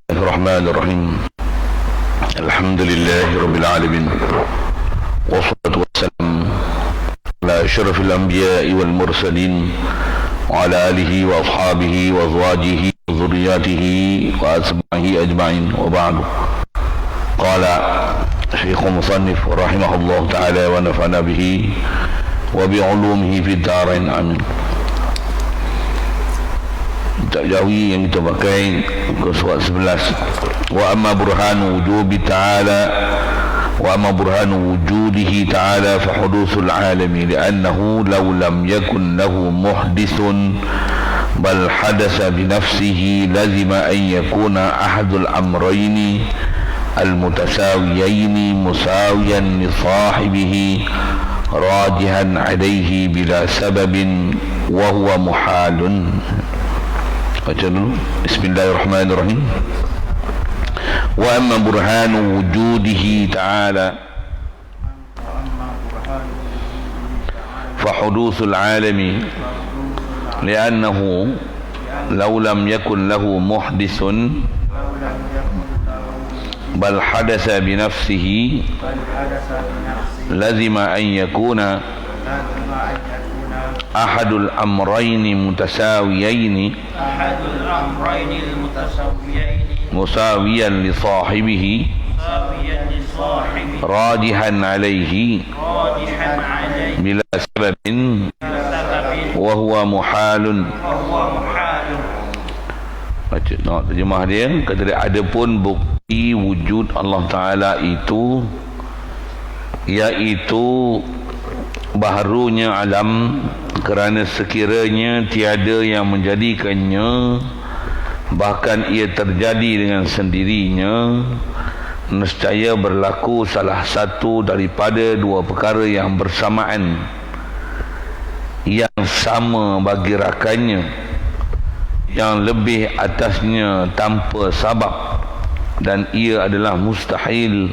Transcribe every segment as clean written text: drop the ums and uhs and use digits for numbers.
الرحمن الرحيم. الحمد لله رب العالمين، والصلاة والسلام على أشرف الأنبياء والمرسلين وعلى آله وأصحابه وأزواجه وذرياته وأتباعه أجمعين، وبعد. قال شيخ المصنف رحمه الله تعالى ونفعنا به وبعلومه في الدارين، آمين. Tak jauhi yang kita pakai ke surat 11. Wa amma burhanu wujubi ta'ala wa amma burhanu wujudihi ta'ala fa hudusul alami li'annahu law lam yakun lahu muhdithun bal hadasa bi nafsihi lazima an yakuna ahadul amrayni al-mutasawiyaini musawiyan li sahibihi rajihan alayhi bila sababin wa huwa muhalun. Baca dulu. Bismillahirrahmanirrahim. Wa amma burhanu wujudihi ta'ala fa hudusul alami li'annahu law lam yakun lahu muhdithun bal hadasa bi nafsihi lazima an yakuna ahadul amrayni mutasawiyaini musawiyan li sahibihi rajihan alayhi bila sababin wa huwa muhalun. Baca terjemah dia, kata dia, adapun bukti wujud Allah Ta'ala itu iaitu baharunya alam, kerana sekiranya tiada yang menjadikannya, bahkan ia terjadi dengan sendirinya, nescaya berlaku salah satu daripada dua perkara yang bersamaan, yang sama bagi rakannya, yang lebih atasnya tanpa sabab, dan ia adalah mustahil.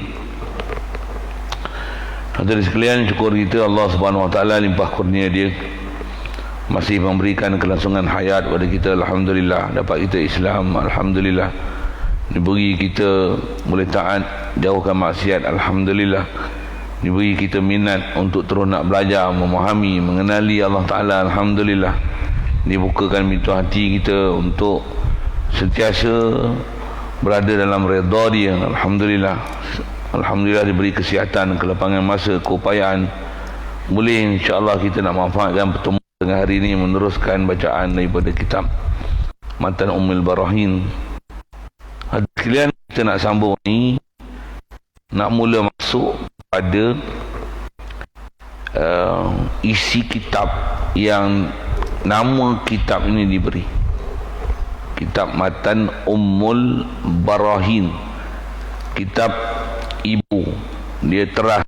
Hadirin sekalian, syukur kita Allah Subhanahu Wa Taala limpah kurnia dia, masih memberikan kelangsungan hayat kepada kita. Alhamdulillah, dapat kita Islam. Alhamdulillah, diberi kita boleh taat, jauhkan maksiat. Alhamdulillah, diberi kita minat untuk terus nak belajar, memahami, mengenali Allah Ta'ala. Alhamdulillah, dibukakan pintu hati kita untuk sentiasa berada dalam redha dia. Alhamdulillah, Alhamdulillah diberi kesihatan, kelapangan masa, keupayaan. Boleh insya-Allah kita nak manfaatkan pertemuan dengan hari ini, meneruskan bacaan daripada kitab Matan Ummul Barahin. Sekalian, kita nak sambung ni, nak mula masuk pada isi kitab yang nama kitab ini diberi, kitab Matan Ummul Barahin, kitab ibu. Dia teras,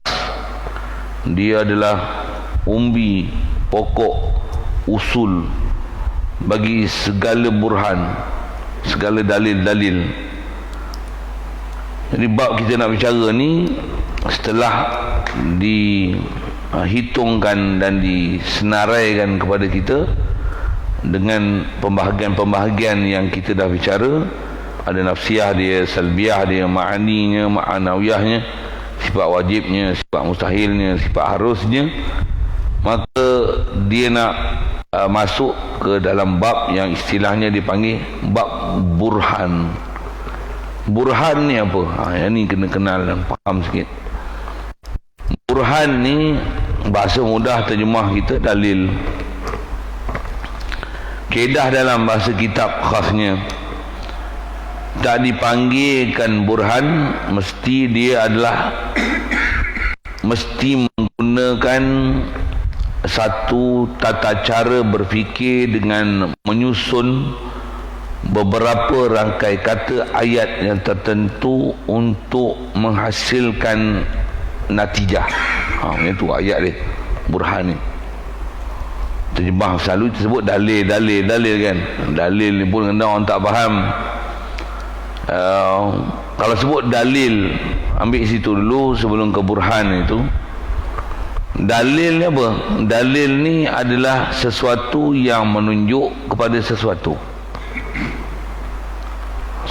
dia adalah umbi, pokok, usul bagi segala burhan, segala dalil-dalil. Jadi bab kita nak bicara ni, setelah dihitungkan dan disenaraikan kepada kita dengan pembahagian-pembahagian yang kita dah bicara, ada nafsiyah dia, salbiyah dia, ma'aninya, ma'anawiyahnya, sifat wajibnya, sifat mustahilnya, sifat harusnya. Maka dia nak masuk ke dalam bab yang istilahnya dipanggil bab burhan. Burhan ni apa? Yang ni kena kenal dan faham sikit. Burhan ni bahasa mudah terjemah kita dalil. Kaedah dalam bahasa kitab khasnya, tak dipanggilkan burhan mesti dia adalah mesti menggunakan satu tata cara berfikir dengan menyusun beberapa rangkai kata ayat yang tertentu untuk menghasilkan natijah. Itu ayat dia, burhan ni. Terjemah selalu disebut dalil kan. Dalil ni pun kadang orang tak faham. Kalau sebut dalil, ambil situ dulu sebelum ke burhan itu. Dalil ni apa? Dalil ni adalah sesuatu yang menunjuk kepada sesuatu.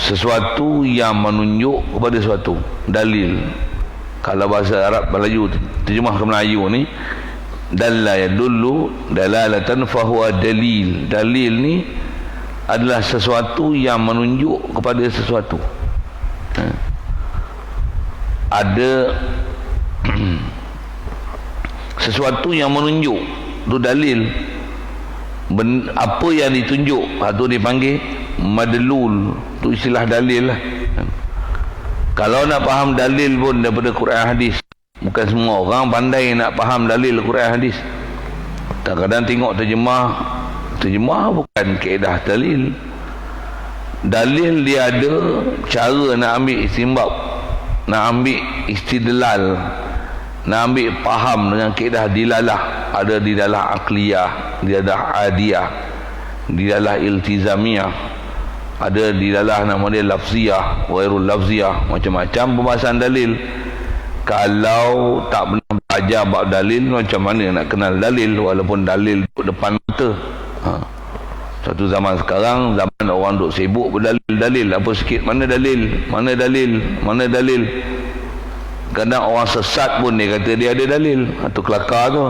sesuatu yang menunjuk kepada sesuatu, dalil. Kalau bahasa Arab Melayu, terjemah ke Melayu ni, dalla yadullu dalalatan fahuwa dalil. Dalil ni adalah sesuatu yang menunjuk kepada sesuatu. Ada sesuatu yang menunjuk, tu dalil. Apa yang ditunjuk, itu dipanggil madlul. Tu istilah dalil lah. Kalau nak faham dalil pun daripada Quran hadis, bukan semua orang pandai nak faham dalil Quran hadis. Kadang-kadang tengok terjemah bukan kaedah dalil. Dalil dia ada cara nak ambil istinbat, nak ambil istidlal, nak ambil faham dengan kaedah dilalah. Ada dilalah akliyah, dilalah adiyah, dilalah iltizamiyah, ada dilalah nama dia lafziyah, wairul lafziyah, macam-macam pembahasan dalil. Kalau tak pernah belajar bab dalil, macam mana nak kenal dalil walaupun dalil duduk depan mata? Satu zaman sekarang, zaman orang duk sibuk berdalil-dalil, apa sikit, mana dalil, mana dalil, mana dalil. Kadang orang sesat pun dia kata dia ada dalil, atau kelakar tu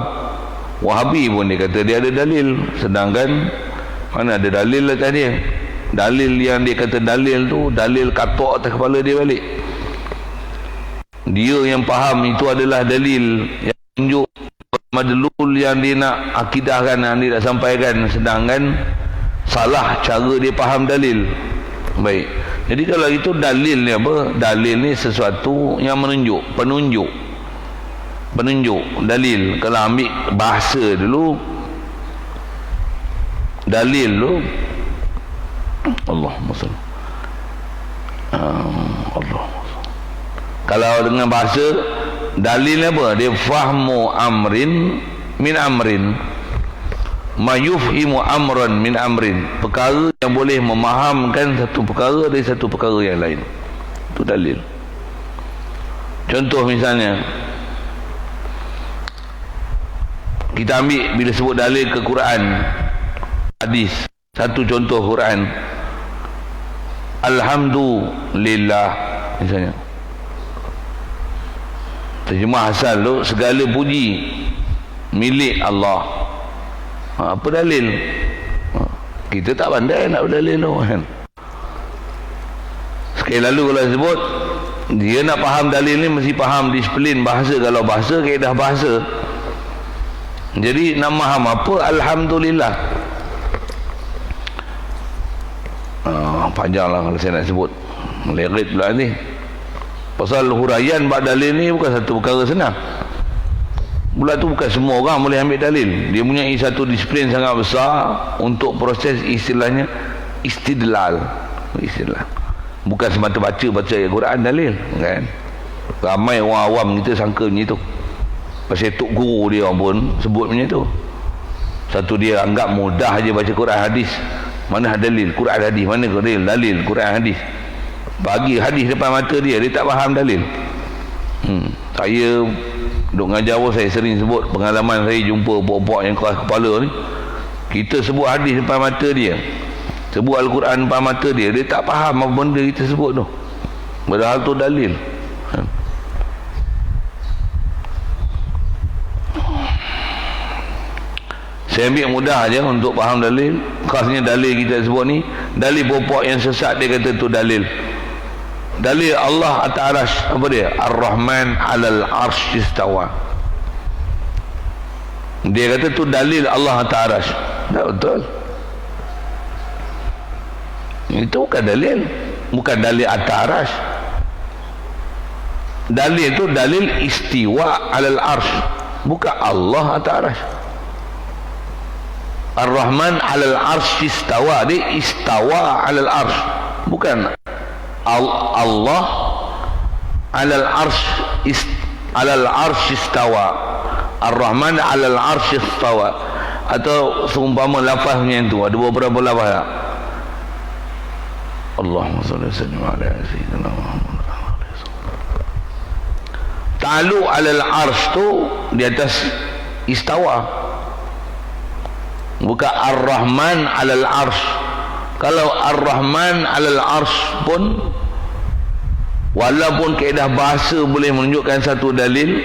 Wahabi pun dia kata dia ada dalil, sedangkan mana ada dalil atas dia. Dalil yang dia kata dalil tu, dalil katok atas kepala dia balik. Dia yang faham itu adalah dalil yang tunjuk madlul yang dia nak akidahkan, yang dia nak sampaikan, sedangkan salah cara dia faham dalil. Baik, jadi kalau itu dalil ni apa? Dalil ni sesuatu yang menunjuk, penunjuk, dalil. Kalau ambil bahasa dulu, dalil tu Allahumma salli Allahumma salli. Kalau dengan bahasa dalil apa? Dia fahmu amrin min amrin, mayufhimu amran min amrin, perkara yang boleh memahamkan satu perkara dari satu perkara yang lain. Itu dalil. Contoh misalnya, kita ambil bila sebut dalil ke Quran, hadis. Satu contoh Quran, alhamdulillah misalnya. Terjemah asal tu, segala puji milik Allah. Apa dalil? Kita tak pandai nak berdalil tu kan. Sekali lalu kalau sebut, dia nak faham dalil ni mesti faham disiplin bahasa. Kalau bahasa, kaedah bahasa. Jadi nak faham apa alhamdulillah, panjang lah kalau saya nak sebut, melerit pula ni. Pasal huraian bab dalil ni bukan satu perkara senang. Pula tu bukan semua orang boleh ambil dalil. Dia punya satu disiplin sangat besar untuk proses istilahnya istidlal. Bukan semata baca ayat Quran dalil kan. Ramai orang awam kita sangka macam tu. Pasal tok guru dia pun sebut macam tu. Satu dia anggap mudah aja baca Quran hadis. Mana dalil Quran hadis, mana dalil Quran hadis. Bagi hadis depan mata dia, dia tak faham dalil. Saya duk ngajar pun saya sering sebut pengalaman saya jumpa puak-puak yang keras kepala ni. Kita sebut hadis depan mata dia, sebut Al-Quran depan mata dia, dia tak faham apa benda kita sebut tu, padahal tu dalil. Saya ambil mudah aja untuk faham dalil. Khasnya dalil kita sebut ni, dalil puak-puak yang sesat dia kata tu dalil. Dalil Allah atas arasy, apa dia? Ar-Rahman 'alal 'arsy istawa. Dia kata tu dalil Allah atas arasy. Tak betul. Itu bukan dalil, bukan dalil atas arasy. Dalil tu dalil istiwa 'alal 'arsy, bukan Allah atas arasy. Ar-Rahman 'alal 'arsy istawa, dia istawa 'alal 'arsy, bukan Allah 'alal 'arsy istawa. Ar-Rahman 'alal 'arsy istawa. Atau seumpama lafaznya itu, ada beberapa lafaz. Allahumma shalli ala sayyidina Muhammad. Ta'alu 'alal 'arsy tu di atas istawa, bukan Ar-Rahman 'alal 'arsy. Kalau Ar-Rahman alal arsh pun, walaupun kaedah bahasa boleh menunjukkan satu dalil,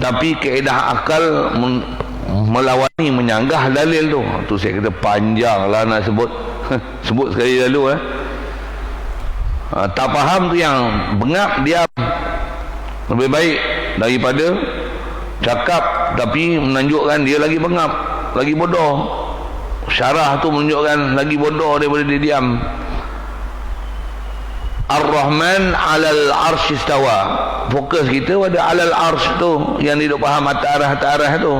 tapi kaedah akal melawani, menyanggah dalil tu. Tu saya kata panjang lah nak sebut. Sebut sekali lalu tak faham tu yang bengap, diam. Lebih baik daripada cakap tapi menunjukkan dia lagi bengap, lagi bodoh. Syarah tu menunjukkan lagi bodoh daripada dia diam. Ar-Rahman alal arsh istawa. Fokus kita pada alal arsh tu, yang dia faham atas arah tu.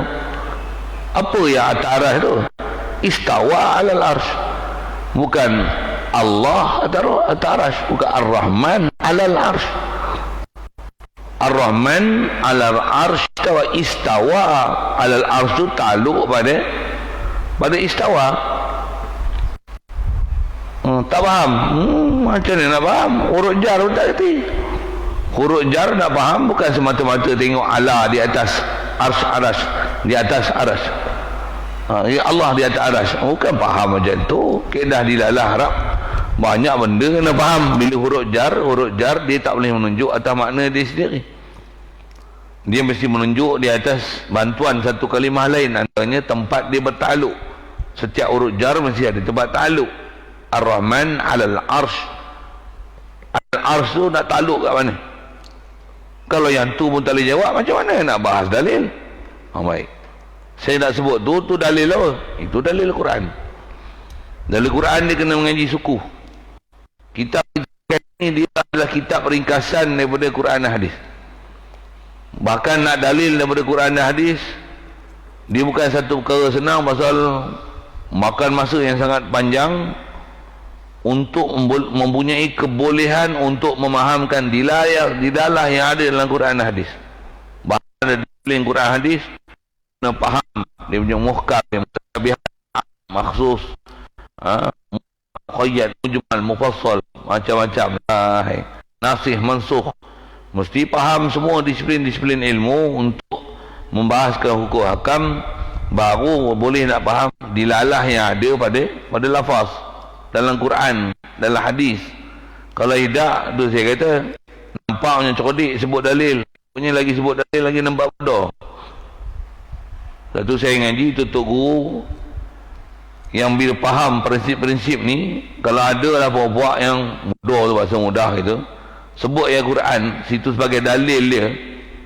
Apa yang atas arah tu? Istawa alal arsh. Bukan Allah atas arsh, bukan Ar-Rahman alal arsh. Ar-Rahman alal arsh istawa alal arsh tu takluk pada istawa. Tak faham? Macam mana nak faham? Huruf jar pun tak kerti. Huruf jar nak faham bukan semata-mata tengok ala di atas arsh, di atas arsh. Ya Allah di atas arsh. Bukan faham macam tu. Kaedah dilalah Arab banyak benda kena faham. Bila huruf jar dia tak boleh menunjuk atas makna dia sendiri. Dia mesti menunjuk di atas bantuan satu kalimah lain, antaranya tempat dia bertakluk. Setiap huruf jar mesti ada tempat takluk. Ar-Rahman alal arsh. Alal arsh tu nak takluk kat mana? Kalau yang tu pun tak boleh jawab, macam mana nak bahas dalil? Baik, saya nak sebut tu dalil apa? Itu dalil Quran. Dalil Quran dia kena mengaji suku. Kitab ini dia adalah kitab ringkasan daripada Quran dan hadis. Bahkan nak dalil daripada Quran dan hadis, dia bukan satu perkara senang, pasal makan masa yang sangat panjang untuk mempunyai kebolehan untuk memahamkan didalah yang ada dalam Quran dan hadis. Bahkan ada dalil Quran hadis kena faham dia punya muhkam, dia mutabih, maksus, muqayyad, mujmal, mufassal, macam-macam, nasih, mansukh. Mesti faham semua disiplin-disiplin ilmu untuk membahaskan hukum hakam, baru boleh nak faham dilalah yang ada pada lafaz dalam Quran, dalam hadis. Kalau tidak, tu saya kata nampaknya cerdik sebut dalil, punya lagi sebut dalil lagi nampak bodoh. Satu saya ngaji tutup guru yang bila faham prinsip-prinsip ni, kalau ada lah buat yang bodoh tu, bahasa mudah gitu, sebut ayat Quran situ sebagai dalil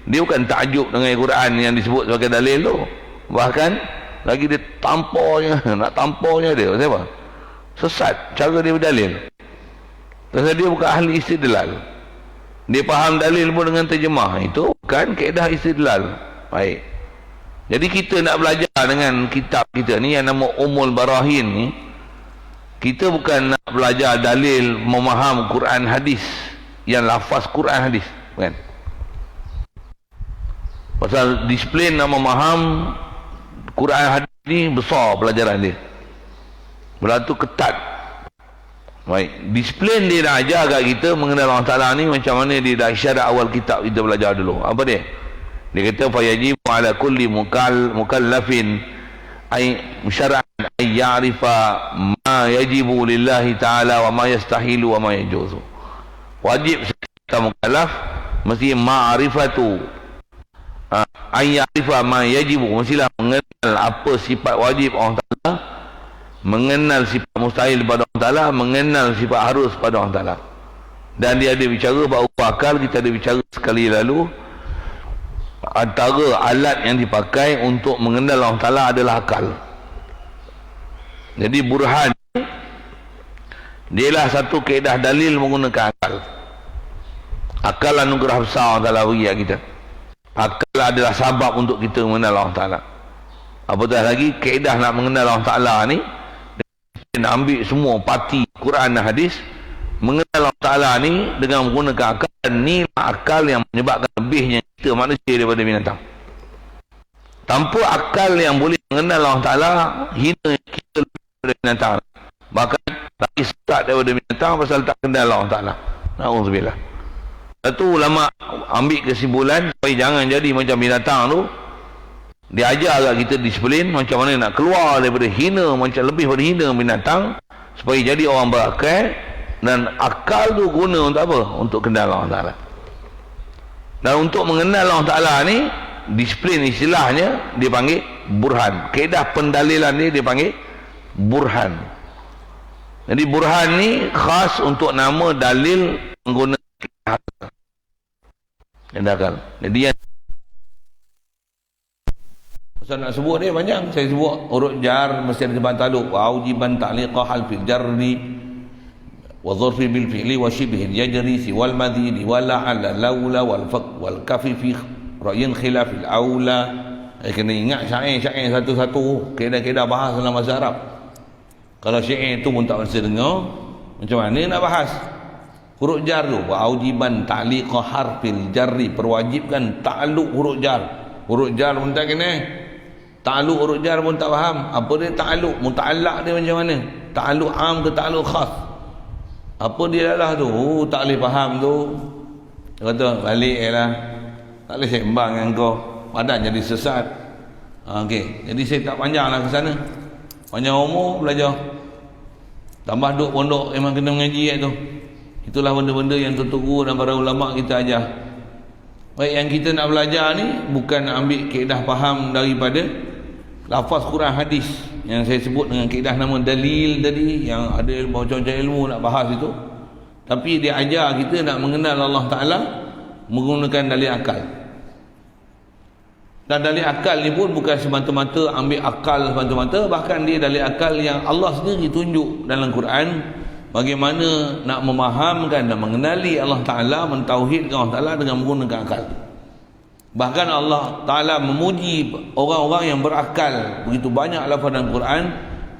dia bukan takjub dengan ayat Quran yang disebut sebagai dalil tu, bahkan lagi dia tampornya, nak tampornya dia apa? Sesat cara dia berdalil. Pasal dia bukan ahli istidlal. Dia faham dalil pun dengan terjemah. Itu bukan kaedah istidlal. Baik. Jadi kita nak belajar dengan kitab kita ni yang nama Ummul Barahin ni, kita bukan nak belajar dalil memaham Quran hadis, yang lafaz Quran hadis, kan? Pasal disiplin nak memaham Quran hadis ni besar pelajaran dia. Berlaku ketat. Baik, disiplin dia dah ajar kat kita mengenal Allah Ta'ala ni macam mana dia dah isyarat awal kitab kita belajar dulu. Apa dia? Dia kata fayajibu ala kulli mukallafin ay musyara'an ay ya'rifa ma yajibu lillahi ta'ala wa ma yastahilu wa ma yajuzu. Wajib kita mukallaf mesti ma'rifatu ay ya'rifa ma yajibu, mestilah mengenal apa sifat wajib Allah Ta'ala, mengenal sifat mustahil pada Allah Ta'ala, mengenal sifat harus pada Allah Ta'ala. Dan dia ada bicara bahawa akal, kita ada bicara sekali lalu, antara alat yang dipakai untuk mengenal Allah Ta'ala adalah akal. Jadi burhan dia lah satu kaedah dalil menggunakan akal. Akal anugerah besar Allah Ta'ala bagi kita. Akal adalah sebab untuk kita mengenal Allah Ta'ala. Apatah lagi kaedah nak mengenal Allah Ta'ala ni, nak ambil semua parti Quran dan hadis, mengenal Allah Ta'ala ni dengan menggunakan akal. Ni akal yang menyebabkan lebihnya kita manusia daripada binatang. Tanpa akal yang boleh mengenal Allah Ta'ala, hina kita lebih daripada binatang, bahkan lagi sesat daripada binatang pasal tak kenal Allah Ta'ala. Na'udzubillah. Satu ulama ambil kesimpulan supaya jangan jadi macam binatang tu. Dia ajar agak kita disiplin macam mana nak keluar daripada hina, macam lebih daripada hina binatang, supaya jadi orang berakal. Dan akal tu guna untuk apa? Untuk kenal Allah Ta'ala. Dan untuk mengenal Allah Ta'ala ni, disiplin istilahnya dipanggil burhan. Kaedah pendalilan ni dipanggil burhan. Jadi burhan ni khas untuk nama dalil menggunakan akal. Jadi yang saya nak sebut dia panjang. Saya sebut huruf jar mesti ada sebab taluk. Wa aujiban ta'liqa hal fil jarri wa dharfi bil fi'li wa shibhi yajri siwal madhi wal la'ala laula wal faq wal kafi fi ra'yin khilaf al aula. Kena ingat syair-syair satu-satu, kaedah-kaedah bahasa dalam bahasa Arab. Kalau syair tu pun tak mesti dengar, macam mana nak bahas? Huruf jar tu, wa aujiban ta'liqa harfil jarri, perwajibkan ta'alluq huruf jar. Huruf jar pun tak kena. Ta'alluq huruf jar pun tak faham. Apa dia ta'alluq? Muta'allaq dia macam mana? Ta'alluq am ke ta'alluq khas? Apa dia lah tu? Tak boleh faham tu. Dia kata balik lah, tak boleh sembang dengan kau, badan jadi sesat. Okey, jadi saya tak panjang lah ke sana. Panjang umur belajar, tambah duduk pondok memang kena mengaji tu. Itulah benda-benda yang Tuan Guru dan para ulama kita ajar. Baik, yang kita nak belajar ni bukan nak ambil kaedah faham daripada lafaz Quran hadis yang saya sebut dengan kaedah nama dalil tadi, yang ada macam-macam ilmu nak bahas itu. Tapi dia ajar kita nak mengenal Allah Ta'ala menggunakan dalil akal. Dan dalil akal ni pun bukan semata-mata ambil akal semata-mata, bahkan dia dalil akal yang Allah sendiri tunjuk dalam Quran bagaimana nak memahamkan dan mengenali Allah Ta'ala, mentauhidkan Allah Ta'ala dengan menggunakan akal. Bahkan Allah Ta'ala memuji orang-orang yang berakal. Begitu banyak lafaz dalam Quran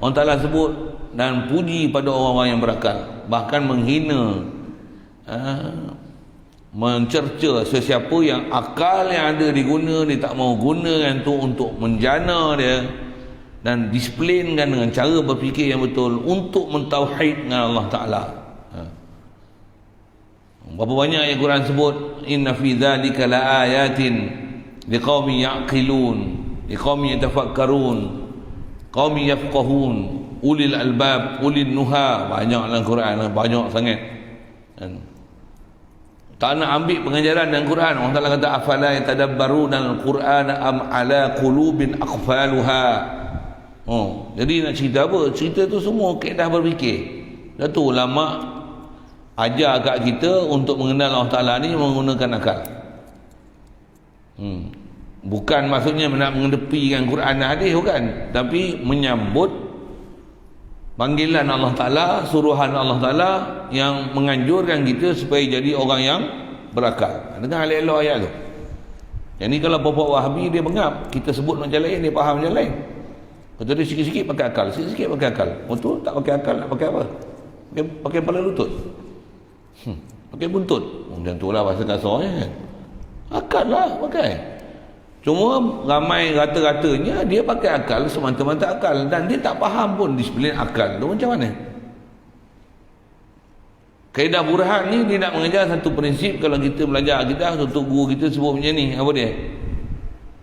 Allah Ta'ala sebut dan puji pada orang-orang yang berakal. Bahkan menghina, mencerca sesiapa yang akal yang ada diguna, dia tak mau gunakan tu untuk menjana dia dan disiplinkan dengan cara berfikir yang betul untuk mentauhidkan Allah Ta'ala. Berapa banyak yang Quran sebut, inna fi dzalika laayatin liqaumin ya'qilun liqaumin yatafakkarun qaumin yafqahun ulil albab ulil nuha. Banyak dalam Quran, banyak sangat. Tak nak ambil pengajaran dalam Quran. Allah Ta'ala kata afala yatadabbaruna al-Qur'ana am ala qulubin aqfaluha. Jadi nak cerita apa? Cerita tu semua kaedah berfikir. Dah tu ulama ajar kat kita untuk mengenal Allah Ta'ala ni menggunakan akal. Bukan maksudnya nak mengedepikan Quran dan hadis, bukan. Tapi menyambut panggilan Allah Ta'ala, suruhan Allah Ta'ala yang menganjurkan kita supaya jadi orang yang berakal. Dengar elok-elok ayat tu. Yang ni kalau bapak Wahabi dia bengap, kita sebut macam lain, dia faham macam lain. Kata dia sikit-sikit pakai akal, sikit-sikit pakai akal. Betul tak pakai akal, nak pakai apa? Pakai kepala lutut. Pakai buntut. Macam tu lah bahasa kasarnya kan. Akal lah pakai. Cuma ramai rata-ratanya dia pakai akal semata-mata akal, dan dia tak faham pun disiplin akal tu macam mana. Kaedah burhan ni dia nak mengajar satu prinsip. Kalau kita belajar kita, tutup guru kita sebut macam ni, apa dia?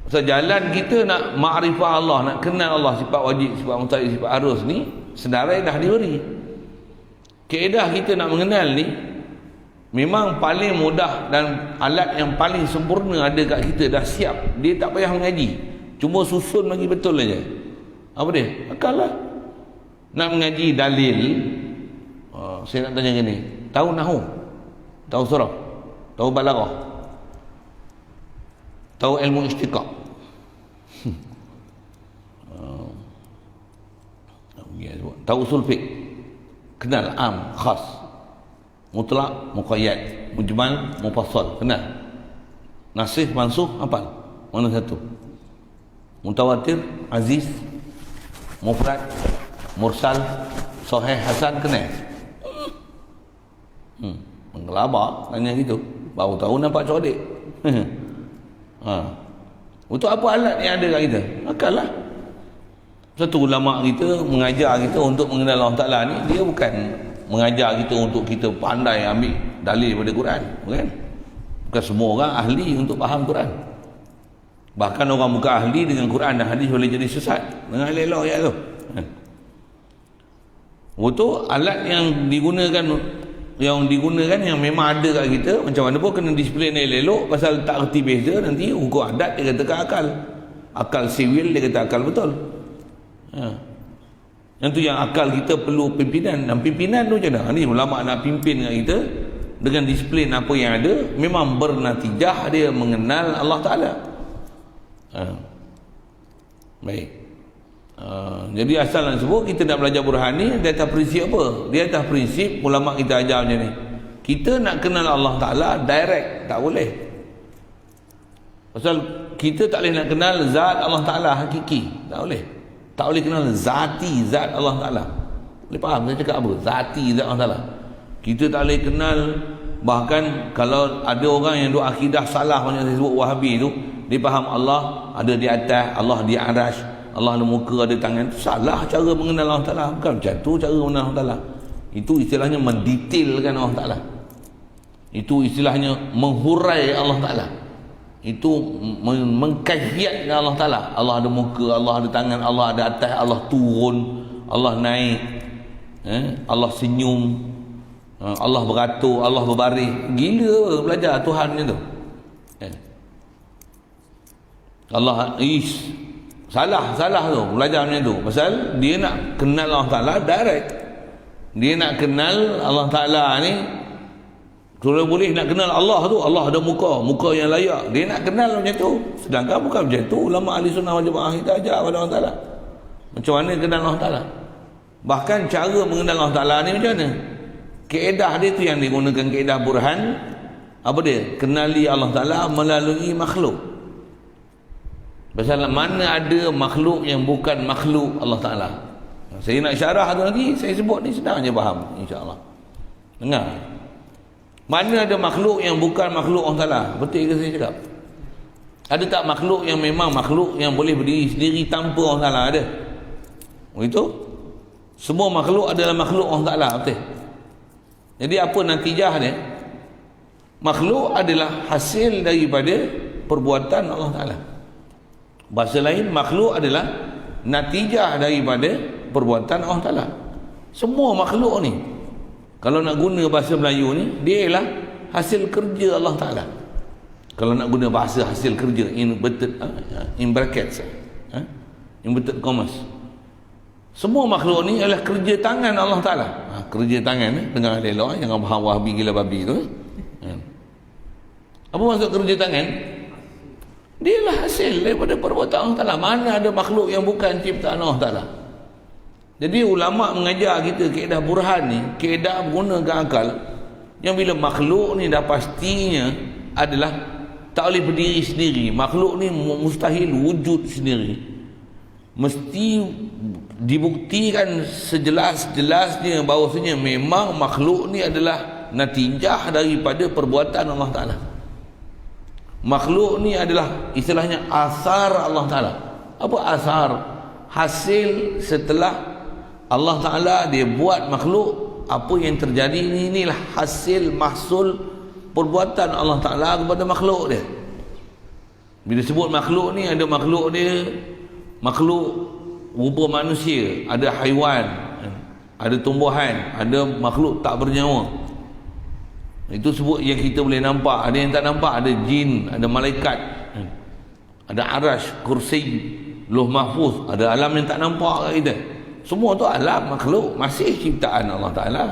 Sejalan kita nak ma'rifah Allah, nak kenal Allah, sifat wajib, sifat mustahil, sifat harus ni sedarai dah diberi. Kaedah kita nak mengenal ni memang paling mudah dan alat yang paling sempurna ada kat kita, dah siap. Dia tak payah mengaji, cuma susun lagi betul aja. Apa dia? Akal lah. Nak mengaji dalil, saya nak tanya gini, tahu nahu, tahu surah, tahu balaghah, tahu ilmu istiqaq, tahu usul fiqh, kenal am, khas, mutlak, muqayyad, mujmal, mufassal, kenal. Nasikh, mansukh, hafal. Mana satu? Mutawatir, aziz, mufrad, mursal, sahih, hasan, kenal. Menggelabak tanya gitu, baru tahu nampak cerdik. Untuk apa alat yang ada kat kita? Akal lah. Satu ulama kita mengajar kita untuk mengenal Allah Ta'ala ni, dia bukan mengajar kita untuk kita pandai ambil dalil pada Quran, bukan? Bukan semua orang ahli untuk faham Quran. Bahkan orang bukan ahli dengan Quran dan hadis boleh jadi sesat. Dengar elok ya tu. Betul, alat yang digunakan yang memang ada kat kita, macam mana pun kena display elok-elok. Pasal tak reti beza, nanti hukum adat dia kata akal sivil dia kata akal betul. Yang tu yang akal kita perlu pimpinan. Dan pimpinan tu macam mana? Ni ulama nak pimpin kat kita dengan disiplin apa yang ada, memang bernatijah dia mengenal Allah Ta'ala. Baik. Jadi asal nak sebut kita nak belajar burhan ni dia atas prinsip apa? Dia atas prinsip ulama kita ajar macam ni. Kita nak kenal Allah Ta'ala direct, tak boleh. Pasal kita tak boleh nak kenal zat Allah Ta'ala hakiki, tak boleh. Tak boleh kenal zati zat Allah Ta'ala. Boleh faham saya cakap apa? Zati zat Allah Ta'ala. Kita tak boleh kenal. Bahkan kalau ada orang yang duk akidah salah macam saya sebut Wahabi tu, dia faham Allah ada di atas, Allah di arash, Allah ada muka, ada tangan. Itu salah cara mengenal Allah Ta'ala. Bukan macam tu cara mengenal Allah Ta'ala. Itu istilahnya mendetailkan Allah Ta'ala. Itu istilahnya menghurai Allah Ta'ala. Itu mengkajiatkan Allah Ta'ala. Allah ada muka, Allah ada tangan, Allah ada atas, Allah turun, Allah naik, Allah senyum, Allah beratur, Allah berbaring. Gila belajar Tuhan ni tu. Allah salah tu belajar macam tu. Pasal dia nak kenal Allah Ta'ala direct. Dia nak kenal Allah Ta'ala ni, kalau boleh nak kenal Allah tu, Allah ada muka yang layak. Dia nak kenal macam tu. Sedangkan bukan macam tu. Ulama ahli sunnah wal jamaah kita ajar pada Allah Ta'ala macam mana kenal Allah Ta'ala. Bahkan cara mengenal Allah Ta'ala ni macam mana? Kaedah dia tu yang digunakan, kaedah burhan. Apa dia? Kenali Allah Ta'ala melalui makhluk. Pasal mana ada makhluk yang bukan makhluk Allah Ta'ala. Saya nak syarah tu nanti, saya sebut ni senang je faham, insyaAllah. Dengar. Mana ada makhluk yang bukan makhluk Allah Ta'ala? Betul ke saya cakap? Ada tak makhluk yang memang makhluk yang boleh berdiri sendiri tanpa Allah Ta'ala? Ada? Itu? Semua makhluk adalah makhluk Allah Ta'ala. Betul? Jadi apa natijah dia? Makhluk adalah hasil daripada perbuatan Allah Ta'ala. Bahasa lain, makhluk adalah natijah daripada perbuatan Allah Ta'ala. Semua makhluk ni, kalau nak guna bahasa Melayu ni, dia ialah hasil kerja Allah Ta'ala. Kalau nak guna bahasa hasil kerja, in brackets, inverted commas, semua makhluk ni adalah kerja tangan Allah Ta'ala. Kerja tangan ni, dengar elok, jangan faham Wahabi gila babi tu. Apa maksud kerja tangan? Dia ialah hasil daripada perbuatan Allah Ta'ala. Mana ada makhluk yang bukan ciptaan Allah Ta'ala? Jadi ulama mengajar kita kaedah burhan ni, kaedah menggunakan akal, yang bila makhluk ni dah pastinya adalah tak boleh berdiri sendiri. Makhluk ni mustahil wujud sendiri. Mesti dibuktikan sejelas-jelasnya bahawasanya memang makhluk ni adalah natijah daripada perbuatan Allah Ta'ala. Makhluk ni adalah istilahnya asar Allah Ta'ala. Apa asar? Hasil setelah Allah Ta'ala dia buat makhluk, apa yang terjadi ni, inilah hasil mahsul perbuatan Allah Ta'ala kepada makhluk dia. Bila sebut makhluk ni, ada makhluk dia, makhluk rupa manusia, ada haiwan, ada tumbuhan, ada makhluk tak bernyawa. Itu sebut yang kita boleh nampak. Ada yang tak nampak, ada jin, ada malaikat, ada arash, kursi, Lauh Mahfuz, ada alam yang tak nampak kat kita. Semua tu alam makhluk, masih ciptaan Allah Ta'ala.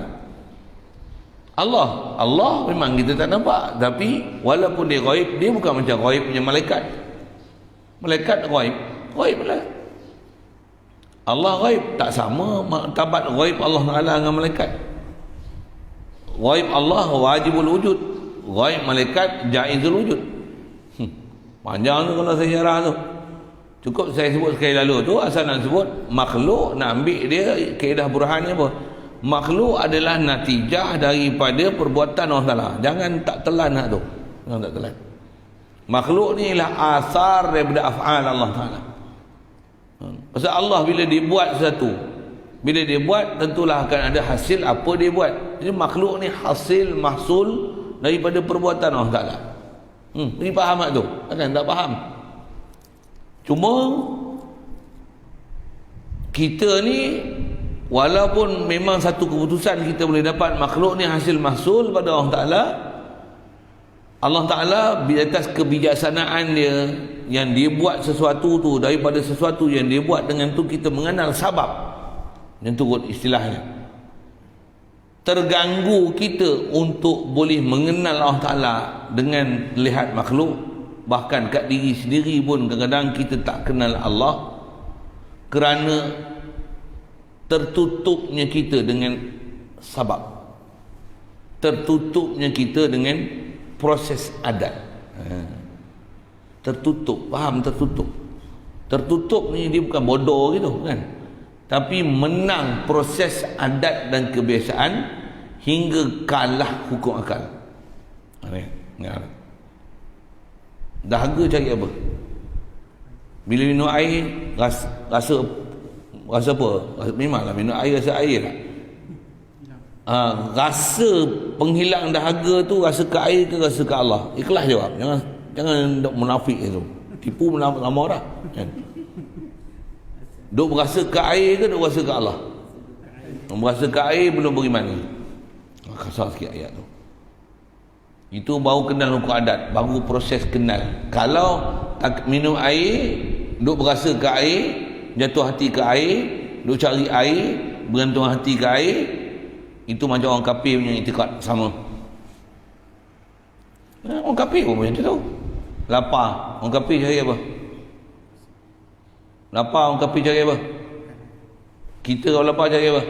Allah memang kita tak nampak, tapi walaupun dia ghaib, dia bukan macam ghaibnya malaikat. Malaikat ghaib lah. Allah ghaib tak sama martabat ghaib Allah Ta'ala dengan malaikat. Ghaib Allah wajibul wujud, ghaib malaikat jaizul wujud. Panjang tu kalau saya syarah tu. Cukup saya sebut sekali lalu tu, asal nak sebut makhluk, nak ambil dia kaedah burhan ni apa? Makhluk adalah natijah daripada perbuatan Allah Ta'ala. Jangan tak telan hak tu. Jangan tak telan. Makhluk ni ialah asar daripada af'al Allah Ta'ala. Pasal Allah bila dia buat sesuatu, bila dia buat, tentulah akan ada hasil apa dia buat. Jadi makhluk ni hasil mahsul daripada perbuatan Allah Ta'ala. Ini faham tak tu? Kan tak faham. Cuma kita ni walaupun memang satu keputusan kita boleh dapat makhluk ni hasil mahsul pada Allah Ta'ala, Allah Ta'ala di atas kebijaksanaan dia yang dia buat sesuatu tu, daripada sesuatu yang dia buat dengan tu kita mengenal sabab, yang tu kot istilahnya. Terganggu kita untuk boleh mengenal Allah Ta'ala dengan lihat makhluk, bahkan kat diri sendiri pun kadang-kadang kita tak kenal Allah kerana tertutupnya kita dengan sabab, tertutupnya kita dengan proses adat. Tertutup, faham? Tertutup ni dia bukan bodoh gitu kan, tapi menang proses adat dan kebiasaan hingga kalah hukum akal. Dahaga cari apa? Bila minum air rasa apa? Memanglah minum air rasa air lah. Rasa penghilang dahaga tu rasa ke air ke rasa ke Allah? Ikhlas jawab. Jangan munafik itu. Tipu nama orang kan? Duk berasa ke air ke duk berasa ke Allah? Berasa ke air belum beriman. Kasar sikit ayat tu. Itu baru kenal hukum adat, baru proses kenal. Kalau tak minum air, duk berasa ke air, jatuh hati ke air, duk cari air, bergantung hati ke air, itu macam orang kafir punya itikad sama. Orang kafir pun macam tu. Lapar, orang kafir cari apa? Lapar, orang kafir cari apa? Kita kalau lapar cari apa?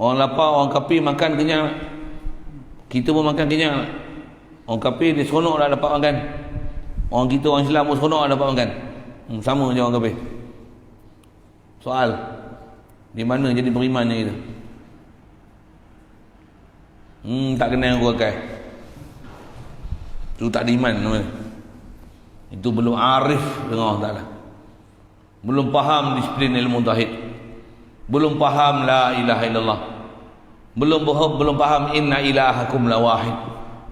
Orang lapar, orang kafir makan kenyang. Kita pun makan kenyang. Orang kafir dia seronok lah dapat makan. Orang kita orang Islam pun seronok lah dapat makan. Sama je orang kafir. Soal, di mana jadi berimannya kita? Tak kenal aku akal. Itu tak ada iman namanya. Itu belum arif dengan Allah Ta'ala. Belum faham disiplin ilmu tauhid. Belum faham la ilaha illallah. Belum faham inna ilahakum la wahid.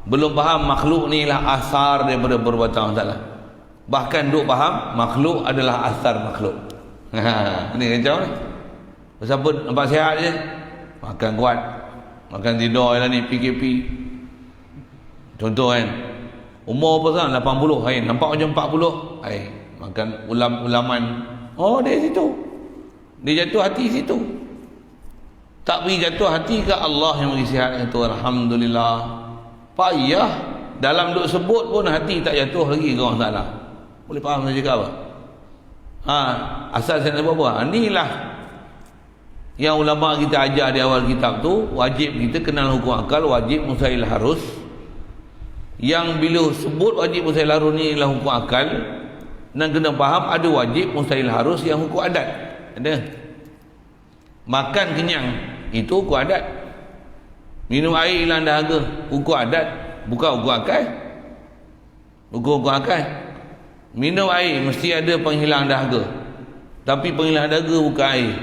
Belum faham makhluk ni lah asar daripada perbuatan Allah Ta'ala. Bahkan duk faham makhluk adalah asar makhluk. Ini kacau ni. Siapa nampak sihat je, makan kuat, makan tidur lah ni, PKP. Contoh kan, umur apa sekarang 80, nampak macam 40, makan ulaman. Oh, dia situ, dia jatuh hati situ. Tak pergi jatuh hati ke Allah yang beri sihat itu. Alhamdulillah. Payah dalam duk sebut pun hati tak jatuh lagi ke Allah Ta'ala. Boleh faham saya cakap apa? Asal saya nak buat apa? Inilah yang ulama kita ajar di awal kitab tu. Wajib kita kenal hukum akal, wajib mustahil harus. Yang bila sebut wajib mustahil harus ni ialah hukum akal, dan kena faham ada wajib mustahil harus yang hukum adat. Ada. Makan kenyang itu hukum adat. Minum air hilang dahaga hukum adat, bukan hukum akal. Hukum akal. Minum air mesti ada penghilang dahaga, tapi penghilang dahaga bukan air.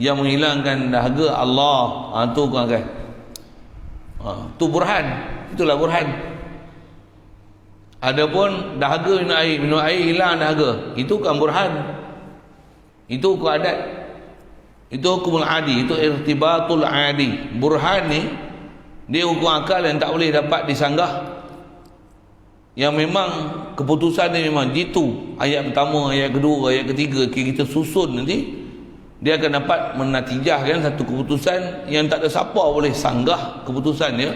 Yang menghilangkan dahaga Allah. Itu hukum akal. Itu burhan. Itulah burhan. Adapun dahaga minum air hilang dahaga, itu bukan burhan. Itu hukum adat. Itu hukum adi, itu irtibatul adi. Burhan ni dia hukum akal yang tak boleh dapat disanggah, yang memang keputusan dia memang jitu. Ayat pertama, ayat kedua, ayat ketiga kita susun nanti, dia akan dapat menatijahkan satu keputusan yang tak ada siapa boleh sanggah keputusan dia,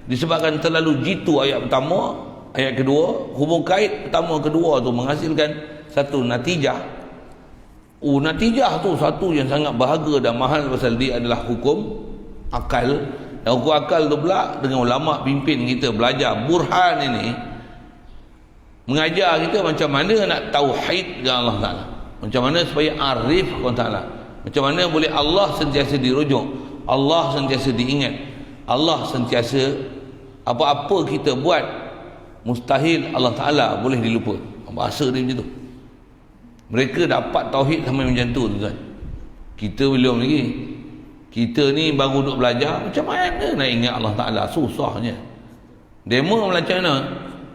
disebabkan terlalu jitu ayat pertama, ayat kedua. Hubung kait pertama kedua tu menghasilkan satu natijah. Natijah tu satu yang sangat berharga dan mahal, pasal dia adalah hukum akal. Dan hukum akal tu pula dengan ulama pimpin kita belajar burhan ini, mengajar kita macam mana nak tauhid dengan Allah Ta'ala, macam mana supaya arif Allah Ta'ala, macam mana boleh Allah sentiasa dirujuk, Allah sentiasa diingat, Allah sentiasa apa-apa kita buat mustahil Allah Ta'ala boleh dilupa. Bahasa dia macam tu. Mereka dapat tauhid sampai macam tu tuan. Kita belum lagi. Kita ni baru duduk belajar, macam mana nak ingat Allah Ta'ala? Susahnya. Demo macam mana?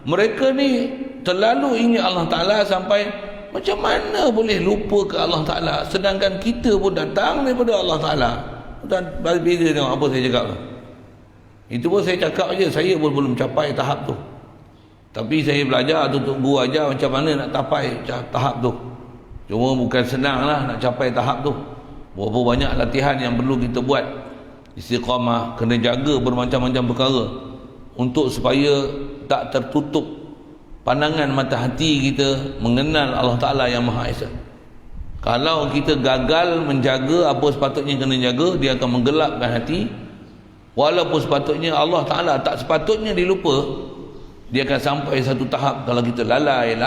Mereka ni terlalu ingat Allah Ta'ala sampai Macam mana boleh lupa ke Allah Ta'ala sedangkan kita pun datang daripada Allah Ta'ala? Dan beza tengok apa saya cakap tu. Itu pun saya cakap je, saya pun belum capai tahap tu. Tapi saya belajar tutup guru ajar macam mana nak capai tahap tu. Cuma bukan senang lah nak capai tahap tu. Berapa banyak latihan yang perlu kita buat. Istiqamah, kena jaga bermacam-macam perkara untuk supaya tak tertutup pandangan mata hati kita mengenal Allah Ta'ala yang Maha Esa. Kalau kita gagal menjaga apa sepatutnya kena jaga, dia akan menggelapkan hati. Walaupun sepatutnya Allah Ta'ala tak sepatutnya dilupa, dia akan sampai satu tahap kalau kita lalai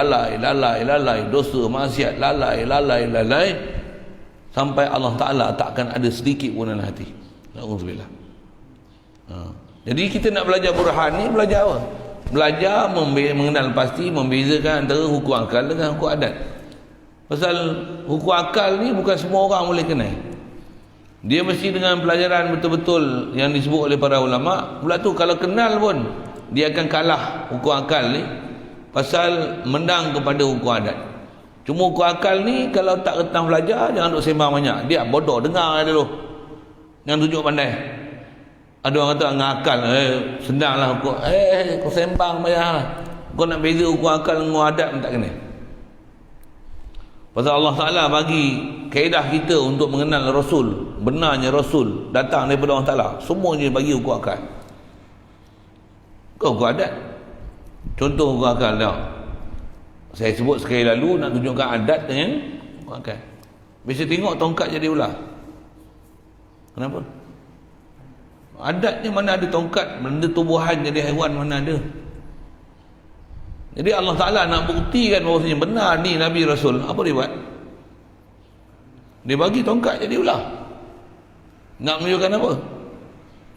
dosa, maksiat, lalai sampai Allah Ta'ala tak akan ada sedikit pun dalam hati. Alhamdulillah. Jadi kita nak belajar burhan ni, belajar apa? Belajar mengenal pasti, membezakan antara hukum akal dengan hukum adat. Pasal hukum akal ni bukan semua orang boleh kenal. Dia mesti dengan pelajaran betul-betul yang disebut oleh para ulama. Pula tu kalau kenal pun dia akan kalah hukum akal ni, pasal menang kepada hukum adat. Cuma hukum akal ni kalau tak ketang belajar, jangan duk sembang banyak. Dia bodoh, dengar dulu. Jangan tunjuk pandai. Ada orang kata dengan akal, senanglah hukum. Kau sembang banyak lah. Kau nak beza hukum akal dengan adat pun tak kena. Pasal Allah Ta'ala bagi kaedah kita untuk mengenal Rasul. Benarnya Rasul datang daripada Allah Ta'ala. Semuanya bagi hukum akal. Kau hukum adat. Contoh hukum akal tak? Saya sebut sekali lalu nak tunjukkan adat dengan hukum akal. Biasa tengok tongkat jadi ular. Kenapa? Adatnya mana ada tongkat, benda tumbuhan jadi haiwan mana ada. Jadi Allah Ta'ala nak buktikan bahawasanya benar ni Nabi Rasul. Apa dia buat? Dia bagi tongkat jadi ular. Nak menunjukkan apa?